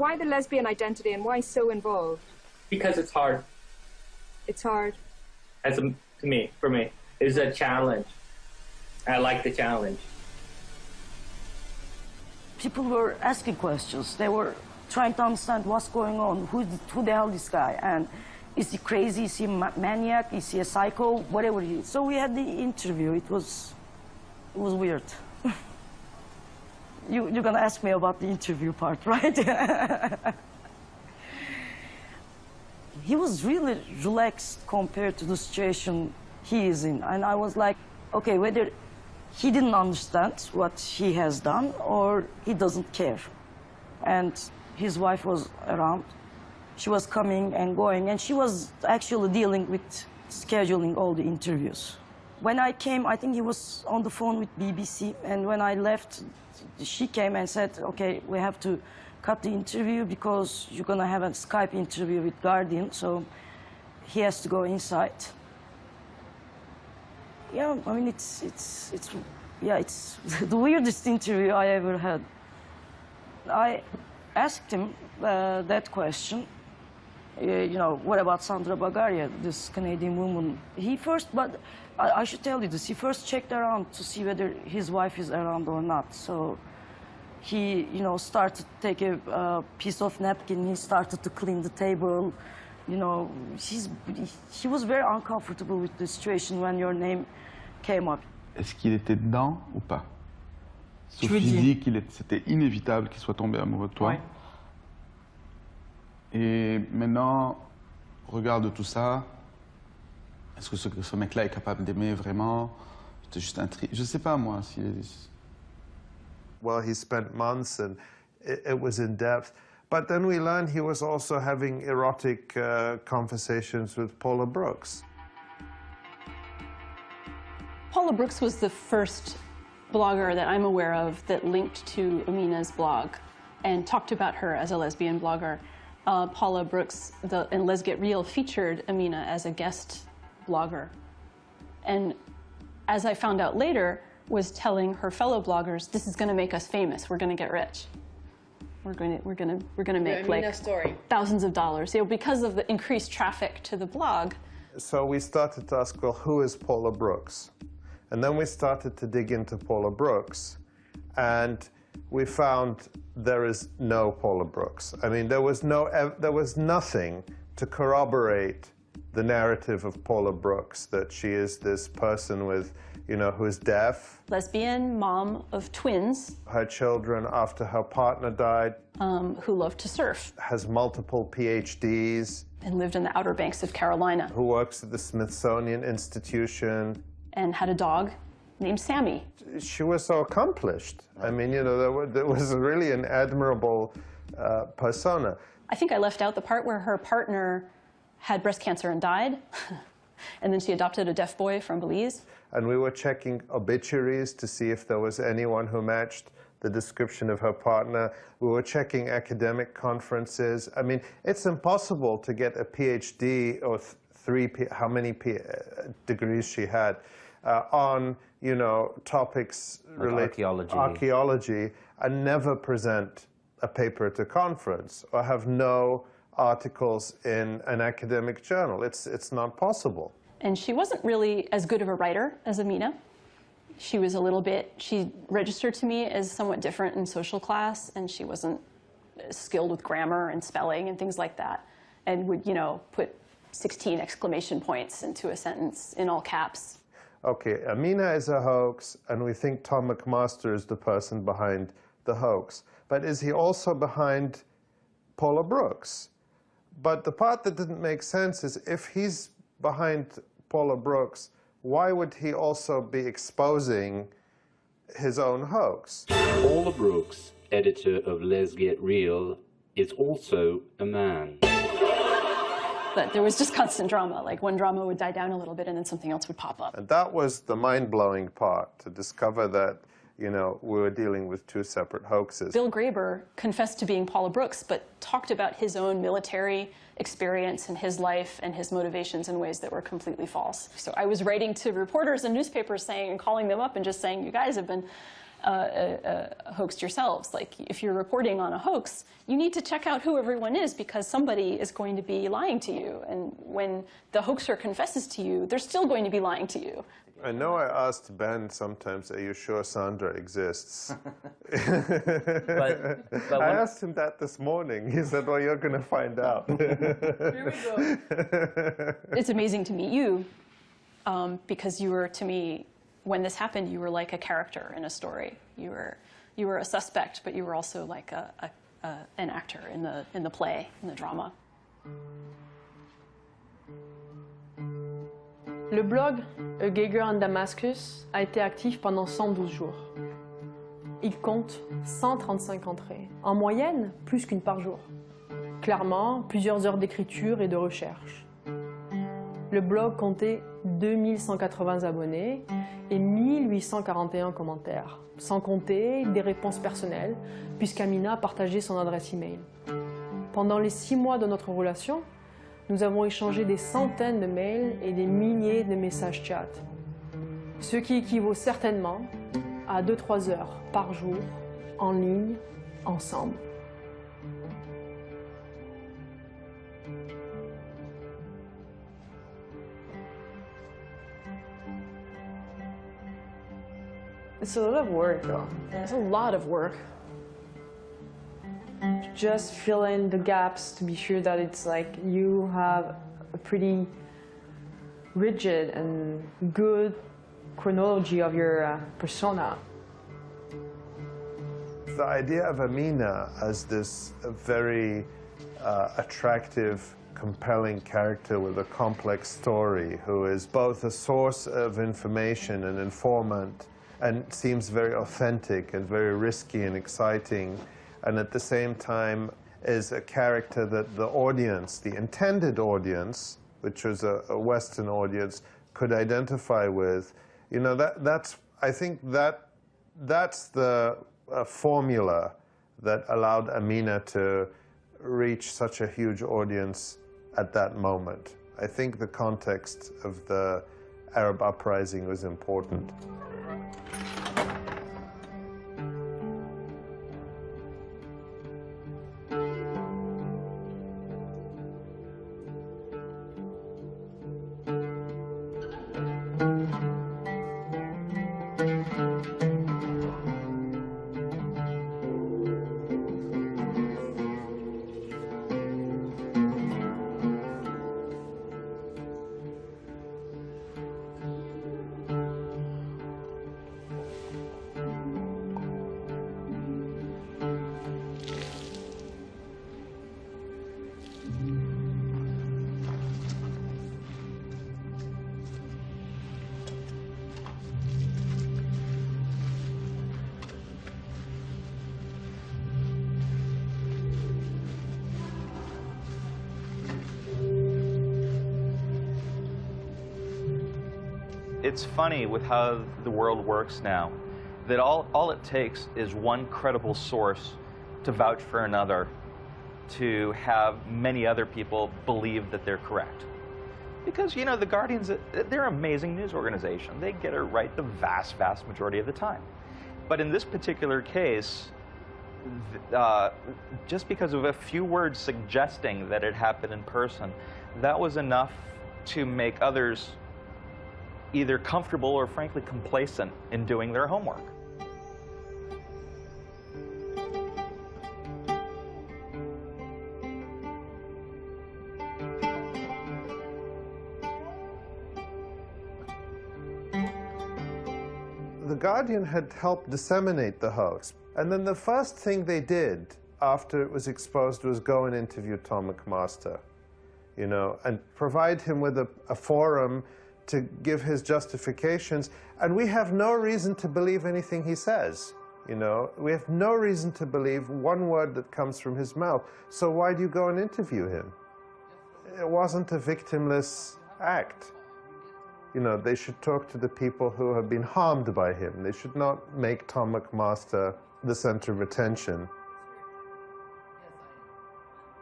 why the lesbian identity and why so involved? Because it's hard. It's hard. For me, it's a challenge. I like the challenge. People were asking questions. They were trying to understand what's going on. Who the hell is this guy? And is he crazy? Is he a maniac? Is he a psycho? Whatever he is. So we had the interview. It was weird. You're gonna ask me about the interview part, right? He was really relaxed compared to the situation he is in. And I was like, okay, whether he didn't understand what he has done or he doesn't care. And his wife was around. She was coming and going, and she was actually dealing with scheduling all the interviews. When I came, I think he was on the phone with BBC, and when I left, she came and said, okay, we have to cut the interview because you're gonna have a Skype interview with Guardian, so he has to go inside. Yeah, I mean, it's the weirdest interview I ever had. I asked him that question, what about Sandra Bagaria, this Canadian woman? But I should tell you this, he first checked around to see whether his wife is around or not. So he, started to take a piece of napkin, he started to clean the table. He was very uncomfortable with the situation when your name came up. Est-ce qu'il était dedans ou pas? Sophie dit que c'était inévitable qu'il soit tombé amoureux de toi. Ouais. Et maintenant, regarde tout ça. Est-ce que ce mec-là est capable d'aimer vraiment? C'était juste un tri. Je sais pas moi si. Well, he spent months and it was in depth. But then we learned he was also having erotic conversations with Paula Brooks. Paula Brooks was the first blogger that I'm aware of that linked to Amina's blog and talked about her as a lesbian blogger. Paula Brooks in Let's Get Real featured Amina as a guest blogger. And as I found out later, was telling her fellow bloggers, this is going to make us famous. We're going to get rich. We're going to make like thousands of dollars, because of the increased traffic to the blog. So we started to ask, well, who is Paula Brooks? And then we started to dig into Paula Brooks, and we found there is no Paula Brooks. I mean, there was nothing to corroborate the narrative of Paula Brooks, that she is this person with, who is deaf. Lesbian, mom of twins. Her children, after her partner died. Who loved to surf. Has multiple PhDs. And lived in the Outer Banks of Carolina. Who works at the Smithsonian Institution. And had a dog named Sammy. She was so accomplished. I mean, there was really an admirable persona. I think I left out the part where her partner had breast cancer and died. And then she adopted a deaf boy from Belize. And we were checking obituaries to see if there was anyone who matched the description of her partner. We were checking academic conferences. I mean, it's impossible to get a PhD or how many degrees she had on, you know, topics like related archaeology and never present a paper at a conference or have no articles in an academic journal. It's not possible. And she wasn't really as good of a writer as Amina. She was a little bit, she registered to me as somewhat different in social class, and she wasn't skilled with grammar and spelling and things like that, and would, you know, put 16 exclamation points into a sentence in all caps. Okay, Amina is a hoax, and we think Tom McMaster is the person behind the hoax. But is he also behind Paula Brooks? But the part that didn't make sense is if he's behind Paula Brooks, why would he also be exposing his own hoax? Paula Brooks, editor of Let's Get Real, is also a man. But there was just constant drama. Like one drama would die down a little bit and then something else would pop up. And that was the mind-blowing part, to discover that, you know, we were dealing with two separate hoaxes. Bill Graeber confessed to being Paula Brooks, but talked about his own military experience and his life and his motivations in ways that were completely false. So I was writing to reporters and newspapers saying, and calling them up and just saying, you guys have been hoaxed yourselves. Like, if you're reporting on a hoax, you need to check out who everyone is, because somebody is going to be lying to you. And when the hoaxer confesses to you, they're still going to be lying to you. I know I asked Ben sometimes, are you sure Sandra exists? but I asked him that this morning. He said, well, you're going to find out. Here we go. It's amazing to meet you, because you were, to me, when this happened, you were like a character in a story. You were a suspect, but you were also like an actor in the play, in the drama. Le blog A Gay Girl in Damascus a été actif pendant 112 jours. Il compte 135 entrées, en moyenne plus qu'une par jour. Clairement, plusieurs heures d'écriture et de recherche. Le blog comptait 2180 abonnés et 1841 commentaires, sans compter des réponses personnelles, puisqu'Amina a partagé son adresse email. Pendant les 6 mois de notre relation, nous avons échangé des centaines de mails et des milliers de messages chat, ce qui équivaut certainement à 2-3 heures par jour, en ligne, ensemble. It's a lot of work, though. It's a lot of work. Just fill in the gaps to be sure that it's like you have a pretty rigid and good chronology of your persona. The idea of Amina as this very attractive, compelling character with a complex story, who is both a source of information and informant, and seems very authentic and very risky and exciting, and at the same time is a character that the audience, the intended audience, which was a Western audience, could identify with. You know, I think that's the formula that allowed Amina to reach such a huge audience at that moment. I think the context of the Arab uprising was important. It's funny with how the world works now. that all it takes is one credible source to vouch for another to have many other people believe that they're correct. Because, you know, the Guardian's, they're an amazing news organization. They get it right the vast, vast majority of the time. But in this particular case, just because of a few words suggesting that it happened in person, that was enough to make others either comfortable or frankly complacent in doing their homework. The Guardian had helped disseminate the hoax. And then the first thing they did after it was exposed was go and interview Tom McMaster, you know, and provide him with a forum to give his justifications. And we have no reason to believe anything he says, you know. We have no reason to believe one word that comes from his mouth. So why do you go and interview him? It wasn't a victimless act. You know, they should talk to the people who have been harmed by him. They should not make Tom McMaster the center of attention.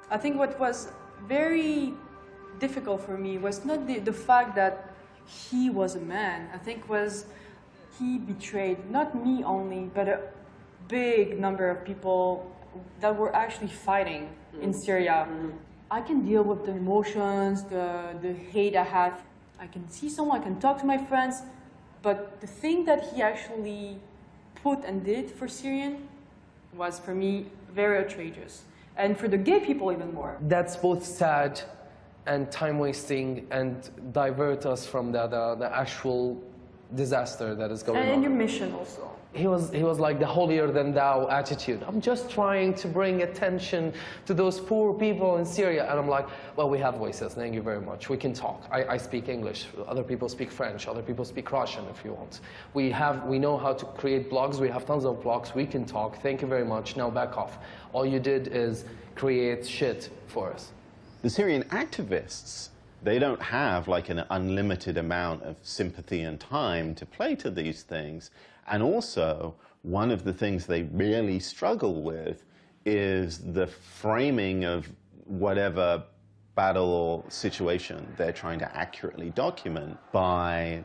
I think what was very difficult for me was not the fact that he was a man. I think was he betrayed not me only, but a big number of people that were actually fighting in Syria. I can deal with the emotions, the hate I have. I can see someone, I can talk to my friends, but the thing that he actually put and did for Syrian was, for me, very outrageous. And for the gay people, even more. That's both sad and time-wasting and divert us from the actual disaster that is going on. And your mission also. He was like the holier-than-thou attitude. I'm just trying to bring attention to those poor people in Syria. And I'm like, well, we have voices. Thank you very much. We can talk. I speak English. Other people speak French. Other people speak Russian, if you want. We know how to create blogs. We have tons of blogs. We can talk. Thank you very much. Now back off. All you did is create shit for us. The Syrian activists, they don't have like an unlimited amount of sympathy and time to play to these things. And also, one of the things they really struggle with is the framing of whatever battle or situation they're trying to accurately document by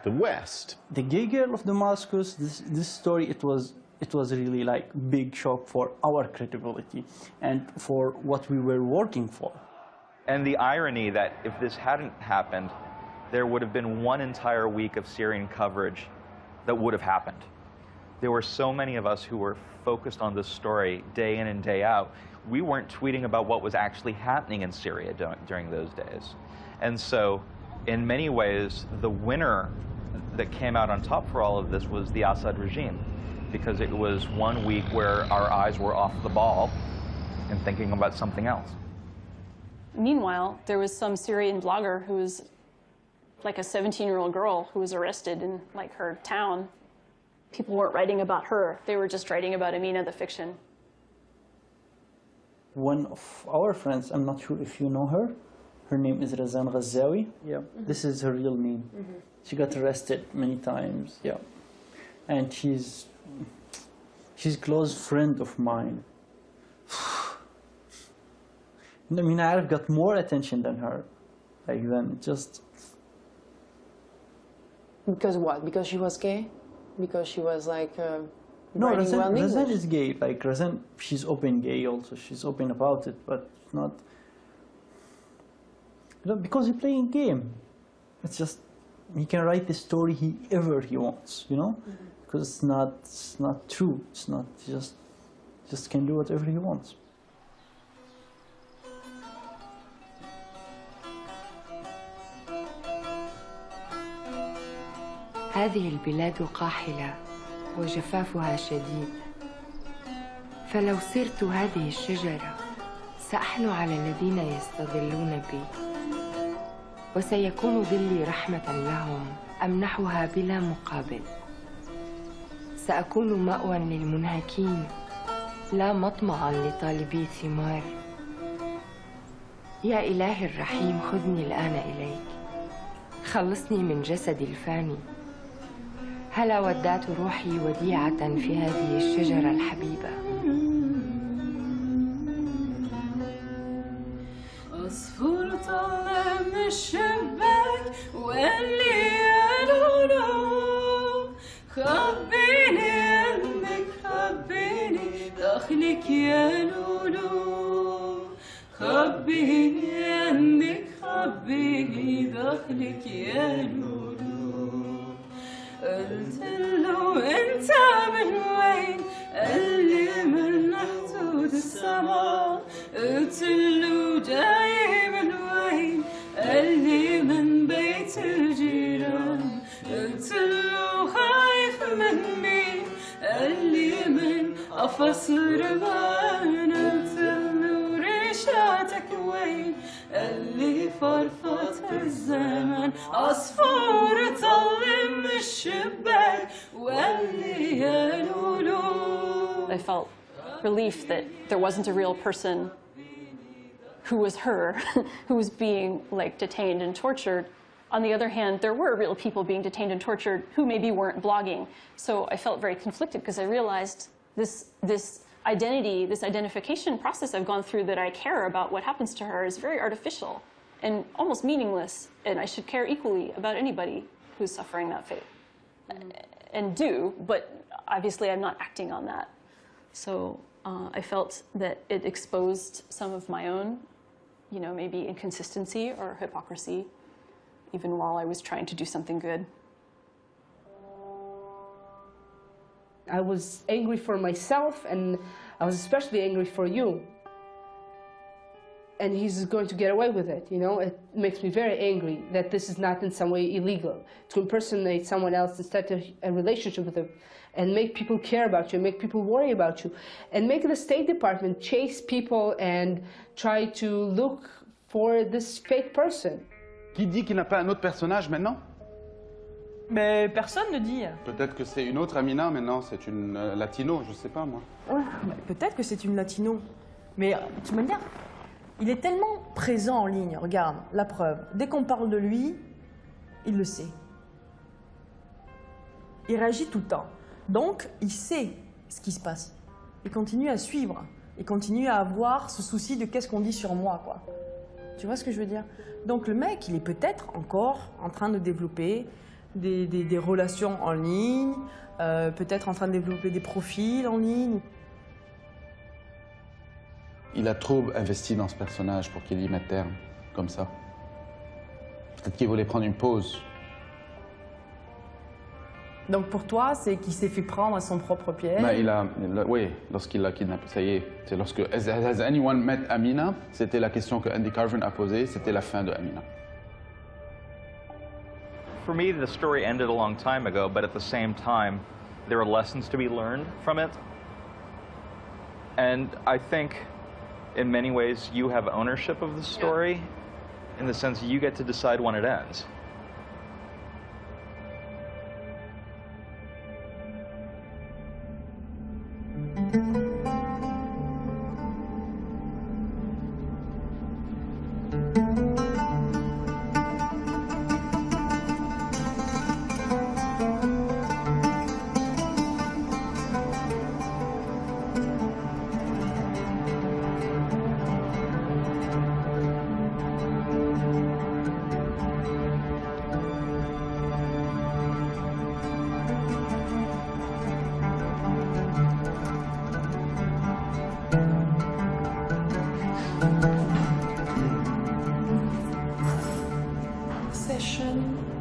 the West. The Gay Girl of Damascus, this story, it was really like big shock for our credibility and for what we were working for. And the irony that if this hadn't happened, there would have been one entire week of Syrian coverage that would have happened. There were so many of us who were focused on this story day in and day out. We weren't tweeting about what was actually happening in Syria during those days. And so, in many ways, the winner that came out on top for all of this was the Assad regime, because it was 1 week where our eyes were off the ball and thinking about something else. Meanwhile, there was some Syrian blogger who was like a 17-year-old girl who was arrested in like her town. People weren't writing about her. They were just writing about Amina, the fiction. One of our friends, I'm not sure if you know her. Her name is Razan Ghazawi. Yeah, this is her real name. She got arrested many times. Yeah, and she's a close friend of mine. I mean, Arif got more attention than her, like then just. Because what? Because she was gay? Because she was like no, writing well in Razan English? is gay. Like Razan, she's open gay also. She's open about it, but not. You know, because he playing game. It's just he can write the story ever he wants. You know, because it's not true. It's not just can do whatever he wants. هذه البلاد قاحلة وجفافها شديد، فلو صرت هذه الشجرة سأحنو على الذين يستظلون بي، وسيكون ظلي رحمة لهم أمنحها بلا مقابل. سأكون مأوى للمنهكين لا مطمعا لطالبي الثمار. يا إلهي الرحيم خذني الآن إليك، خلصني من جسدي الفاني. هلا ودعت روحي وديعة في هذه الشجرة الحبيبة. عصفور طالع من الشباك وقال لي يا لولو خبيني عنك خبيني داخلك يا لولو خبيني عنك خبيني داخلك يا لولو. قلت له انت من وين؟ قال لي من حدود السماء. قلت له جاي من وين؟ قال لي من بيت الجيران. قلت له خايف من مين؟ قال لي من قفص رمان. قلت له ريشاتك وين؟ قال لي فرفط الزمن. عصفور طل من الشباك وقال لي يا لولو. I felt relief that there wasn't a real person who was her, who was being detained and tortured. On the other hand, there were real people being detained and tortured who maybe weren't blogging. So I felt very conflicted because I realized this identity, this identification process I've gone through that I care about what happens to her is very artificial and almost meaningless. And I should care equally about anybody who's suffering that fate. And do, but obviously I'm not acting on that. So I felt that it exposed some of my own, maybe inconsistency or hypocrisy, even while I was trying to do something good. I was angry for myself, and I was especially angry for you. And he's going to get away with it, It makes me very angry that this is not in some way illegal. To impersonate someone else and start a relationship with them and make people care about you, make people worry about you, and make the State Department chase people and try to look for this fake person. Qui dit qu'il n'a pas un autre personnage maintenant? Mais personne ne dit. Peut-être que c'est une autre Amina maintenant, c'est une latino, je sais pas moi. Ouais, peut-être que c'est une latino. Mais de toute manière, il est tellement présent en ligne, regarde, la preuve. Dès qu'on parle de lui, il le sait. Il réagit tout le temps. Donc, il sait ce qui se passe. Il continue à suivre. Il continue à avoir ce souci de qu'est-ce qu'on dit sur moi, quoi. Tu vois ce que je veux dire? Donc, le mec, il est peut-être encore en train de développer des relations en ligne, peut-être en train de développer des profils en ligne. Il a trop investi dans ce personnage pour qu'il y mette terme, comme ça. Peut-être qu'il voulait prendre une pause. Donc pour toi, c'est qu'il s'est fait prendre à son propre piège? Oui, lorsqu'il l'a kidnappé, ça y est. C'est lorsque Has anyone met Amina? C'était la question que Andy Carvin a posée, c'était la fin de Amina. For me, the story ended a long time ago, but at the same time, there are lessons to be learned from it. And I think, in many ways, you have ownership of the story, in the sense you get to decide when it ends.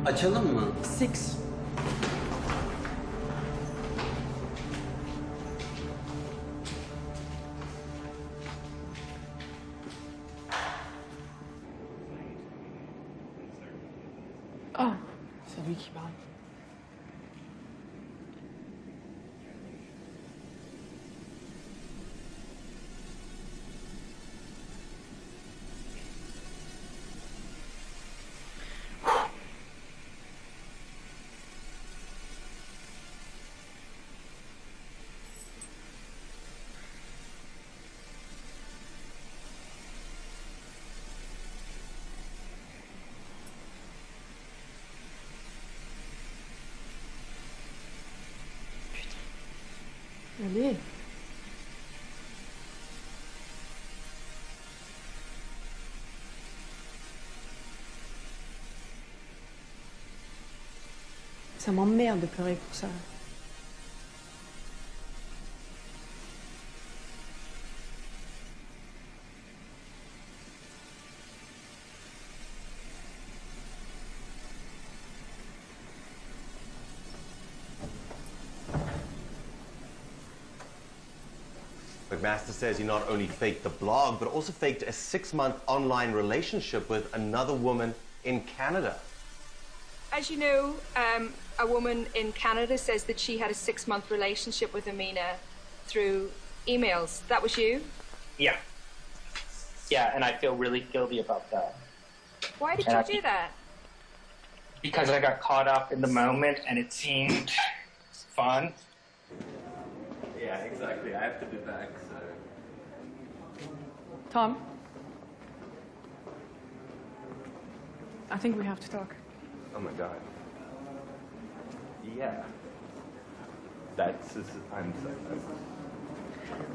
Açalım mı? 6. Oh, c'est lui qui parle. Allez. Ça m'emmerde de pleurer pour ça. McMaster says he not only faked the blog, but also faked a 6-month online relationship with another woman in Canada. As you know, a woman in Canada says that she had a 6-month relationship with Amina through emails. That was you? Yeah. Yeah, and I feel really guilty about that. Why did you do that? Because I got caught up in the moment and it seemed fun. Yeah, exactly. I have to be back, so... Tom? I think we have to talk. Oh my god. Yeah. I'm so...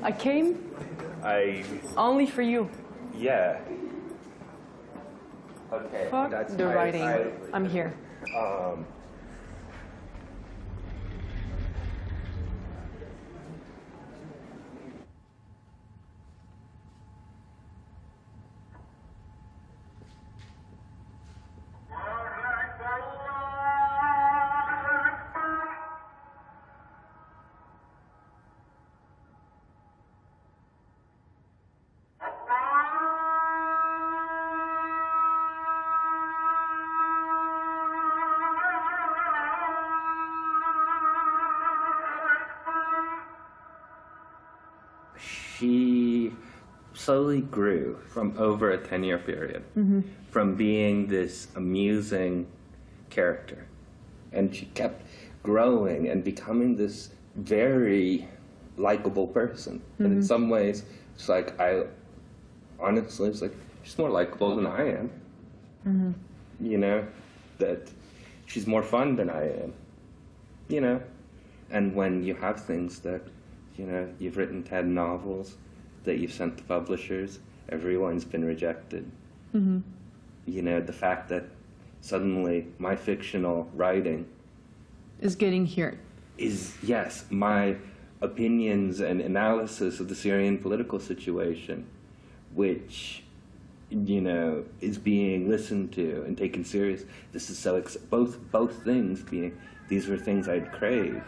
I came only for you. Yeah. Okay. Fuck the writing. I'm here. She slowly grew from over a 10-year period, from being this amusing character. And she kept growing and becoming this very likable person. And in some ways, it's like, honestly, it's like, she's more likable than I am. You know, that she's more fun than I am, you know? And when you have things that, you know, you've written 10 novels that you've sent to publishers, everyone's been rejected. You know, the fact that suddenly my fictional writing Is getting here. is, yes, my opinions and analysis of the Syrian political situation, which, you know, is being listened to and taken serious. This is so, both things being, these were things I'd craved.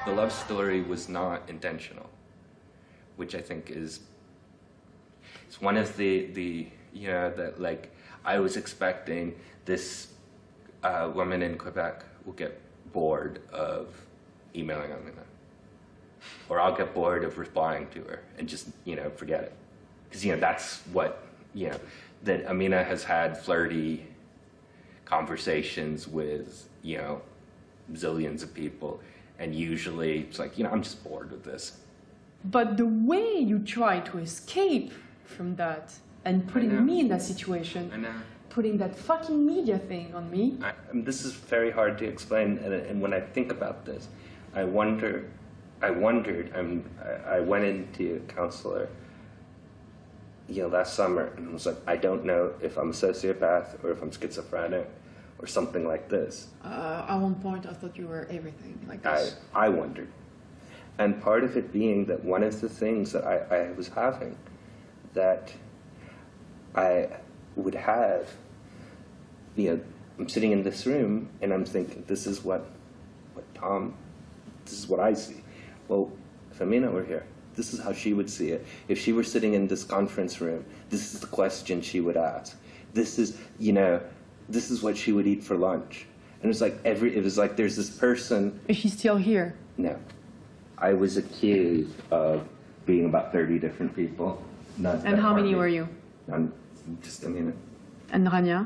The love story was not intentional, which I think is, it's one of the you know, that like, I was expecting this woman in Quebec will get bored of emailing Amina. Or I'll get bored of replying to her and just, you know, forget it. Because, you know, that's what, you know, that Amina has had flirty conversations with, you know, zillions of people. And usually it's like, you know, I'm just bored with this. But the way you try to escape from that and putting me in that situation, putting that fucking media thing on me. This is very hard to explain, and when I think about this, I wondered, I went into a counselor, you know, last summer, and was like, I don't know if I'm a sociopath or if I'm schizophrenic or something like this. At one point, I thought you were everything like this. I wondered. And part of it being that one of the things that I was having, that I would have, you know, I'm sitting in this room and I'm thinking, this is what Tom, this is what I see. Well, if Amina were here, this is how she would see it. If she were sitting in this conference room, this is the question she would ask. This is, you know, this is what she would eat for lunch. And it was like it was like there's this person. Is she still here? No. I was accused of being about 30 different people. And how many were you? Just Amina. And Rania?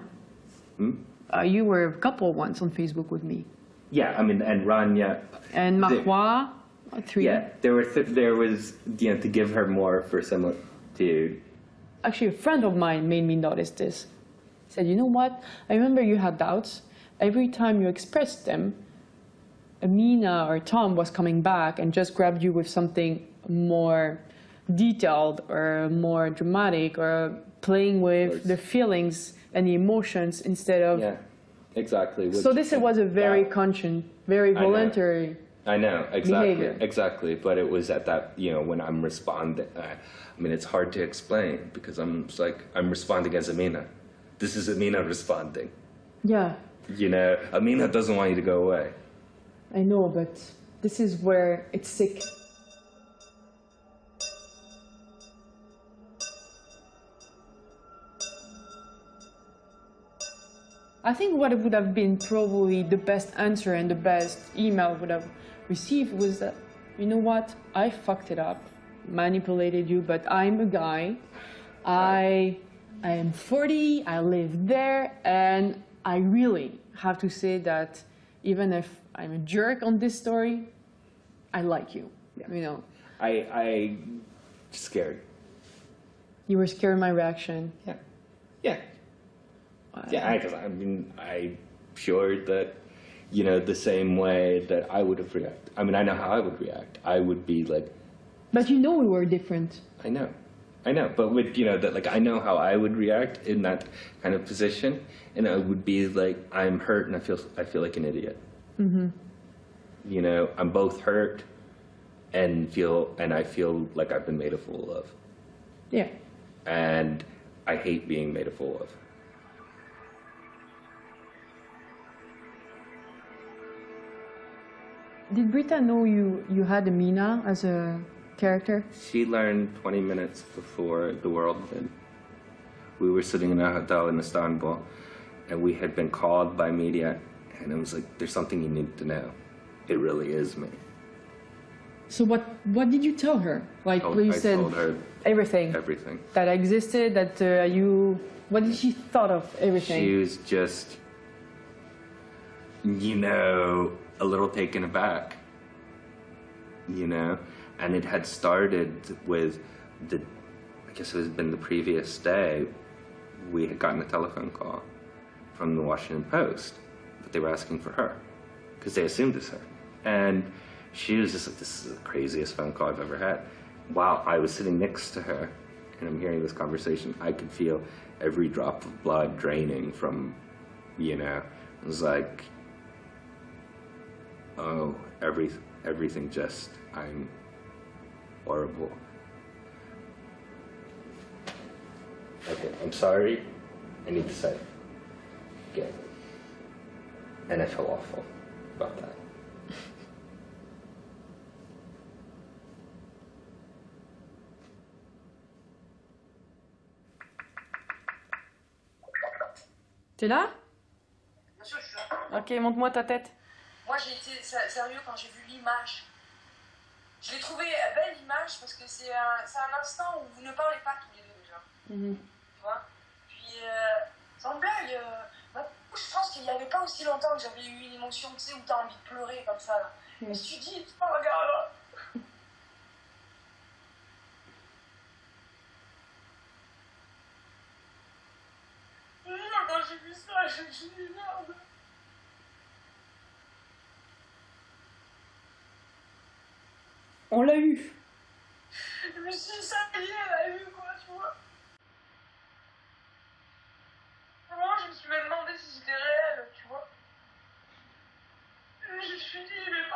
You were a couple once on Facebook with me. Yeah, I mean, and Rania. And Marwa? 3. Yeah, there was, you know, to give her more for someone to... Actually, a friend of mine made me notice this. He said, you know what? I remember you had doubts. Every time you expressed them, Amina or Tom was coming back and just grabbed you with something more detailed or more dramatic or playing with the feelings and the emotions instead of... Yeah, exactly. So this was a very conscious, very voluntary I know, exactly, behavior. exactly. But it was at that, you know, when I'm responding, I mean, it's hard to explain because I'm responding as Amina. This is Amina responding. Yeah, You know, Amina doesn't want you to go away. I know, but this is where it's sick. I think what would have been probably the best answer and the best email would have received was that, you know what, I fucked it up, manipulated you, but I'm a guy. I am 40, I live there, and I really have to say that even if I'm a jerk on this story, I like you, you know. I scared. You were scared of my reaction. Yeah. Yeah. Yeah, because I mean, I'm sure that, you know, the same way that I would have reacted. I mean, I know how I would react. I would be like... But you know we were different. I know. But with, you know, that, like, I know how I would react in that kind of position, and I would be like, I'm hurt and I feel like an idiot. Mm-hmm. You know, I'm both hurt and I feel like I've been made a fool of. Yeah. And I hate being made a fool of. Did Britta know you had Amina as a character? She learned 20 minutes before the world did. We were sitting in a hotel in Istanbul, and we had been called by media, and it was like, there's something you need to know. It really is me. So what did you tell her? Like, you I said told her everything. Everything. That existed, that you... What did she thought of everything? She was just, you know, a little taken aback, you know? And it had started with I guess it had been the previous day, we had gotten a telephone call from the Washington Post that they were asking for her, because they assumed it's her. And she was just like, this is the craziest phone call I've ever had. While I was sitting next to her, and I'm hearing this conversation, I could feel every drop of blood draining from, you know, it was like, oh, everything just, I'm horrible. Okay, I'm sorry. I need to say it again. And I feel awful about that. T'es là? Bien sûr, je suis là. Ok, montre-moi ta tête. Moi, j'ai été sérieux quand j'ai vu l'image. Je l'ai trouvé belle l'image parce que c'est un instant où vous ne parlez pas tous les deux déjà. Tu vois? Puis, sans blague, je pense qu'il n'y avait pas aussi longtemps que j'avais eu une émotion, tu sais, où t'as envie de pleurer comme ça. Là. Je me suis dit, oh, regarde là. Quand j'ai vu ça, je me suis dit, merde. On l'a eu. Je me suis dit, ça y est, elle a eu quoi, tu vois. Vraiment, je me suis même demandé si c'était réel, tu vois. Je me suis dit, mais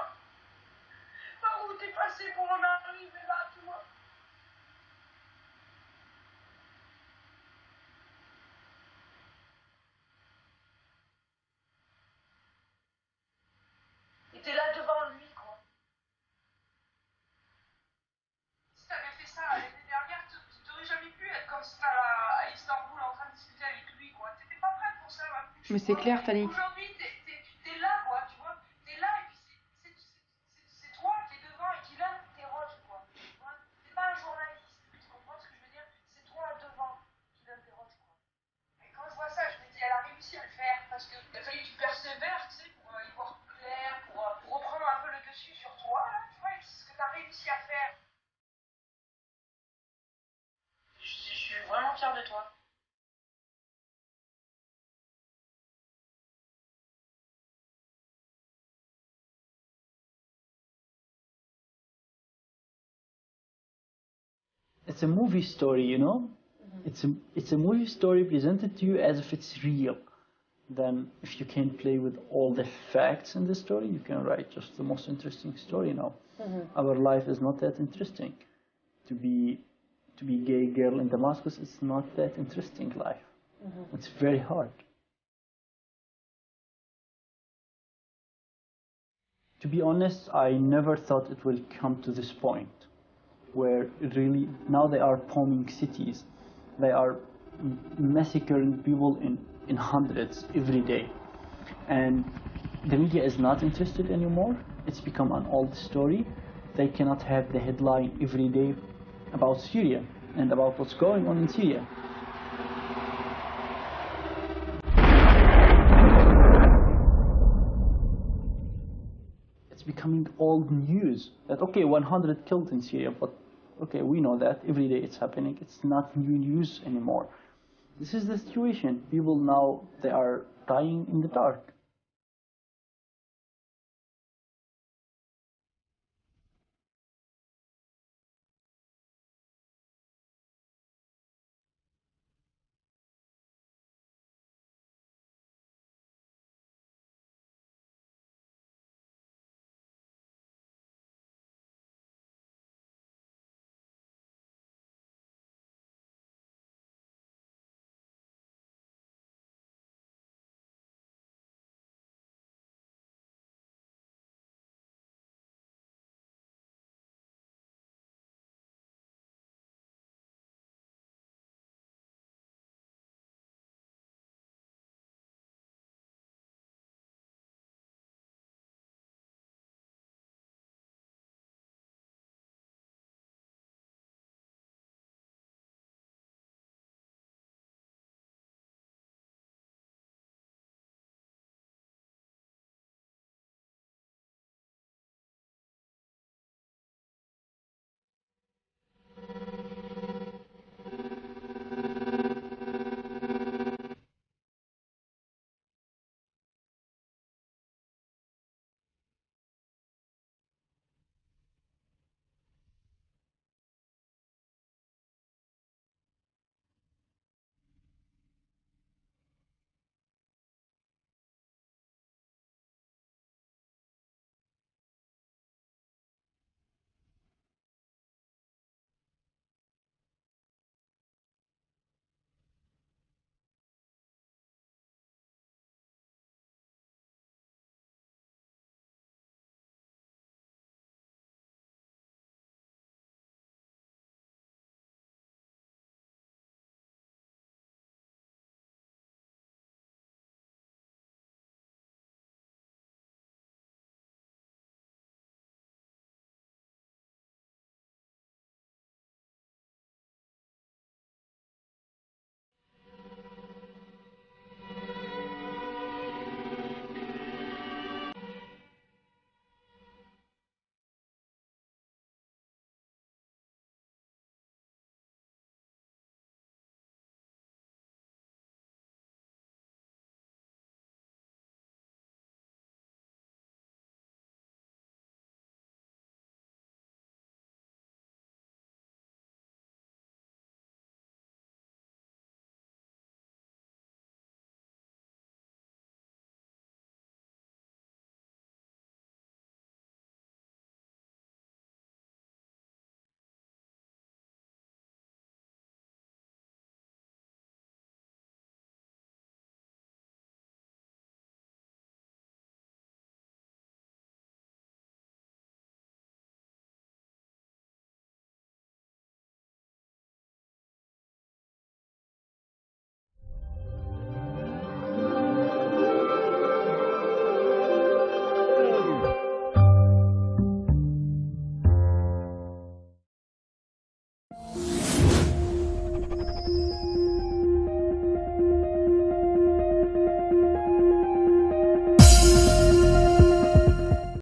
par où t'es passé pour en arriver là, tu vois. Et t'es là devant lui, quoi. Si t'avais fait ça l'année dernière, t'aurais jamais pu être comme ça à Istanbul en train de discuter avec lui, quoi. T'étais pas prête pour ça, là. Mais c'est clair, Talik. Aujourd'hui, t'es là, quoi, tu vois. T'es là et puis c'est toi qui es devant et qui là t'interroge, quoi. T'es pas un journaliste, tu comprends ce que je veux dire? C'est toi devant qui l'interroge, quoi. Et quand je vois ça, je me dis, elle a réussi à le faire parce qu'il a fallu que tu persévères, tu sais, pour y voir clair, pour reprendre un peu le dessus sur toi, là, tu vois, et ce que it's a movie story, you know? It's a movie story presented to you as if it's real. Then if you can play with all the facts in the story, you can write just the most interesting story now. Our life is not that interesting. To be gay girl in Damascus is not that interesting life. It's very hard. To be honest, I never thought it will come to this point where really now they are bombing cities. They are massacring people in hundreds every day. And the media is not interested anymore. It's become an old story. They cannot have the headline every day about Syria and about what's going on in Syria. It's becoming old news that, okay, 100 killed in Syria, but okay, we know that every day it's happening. It's not new news anymore. This is the situation. People now, they are dying in the dark.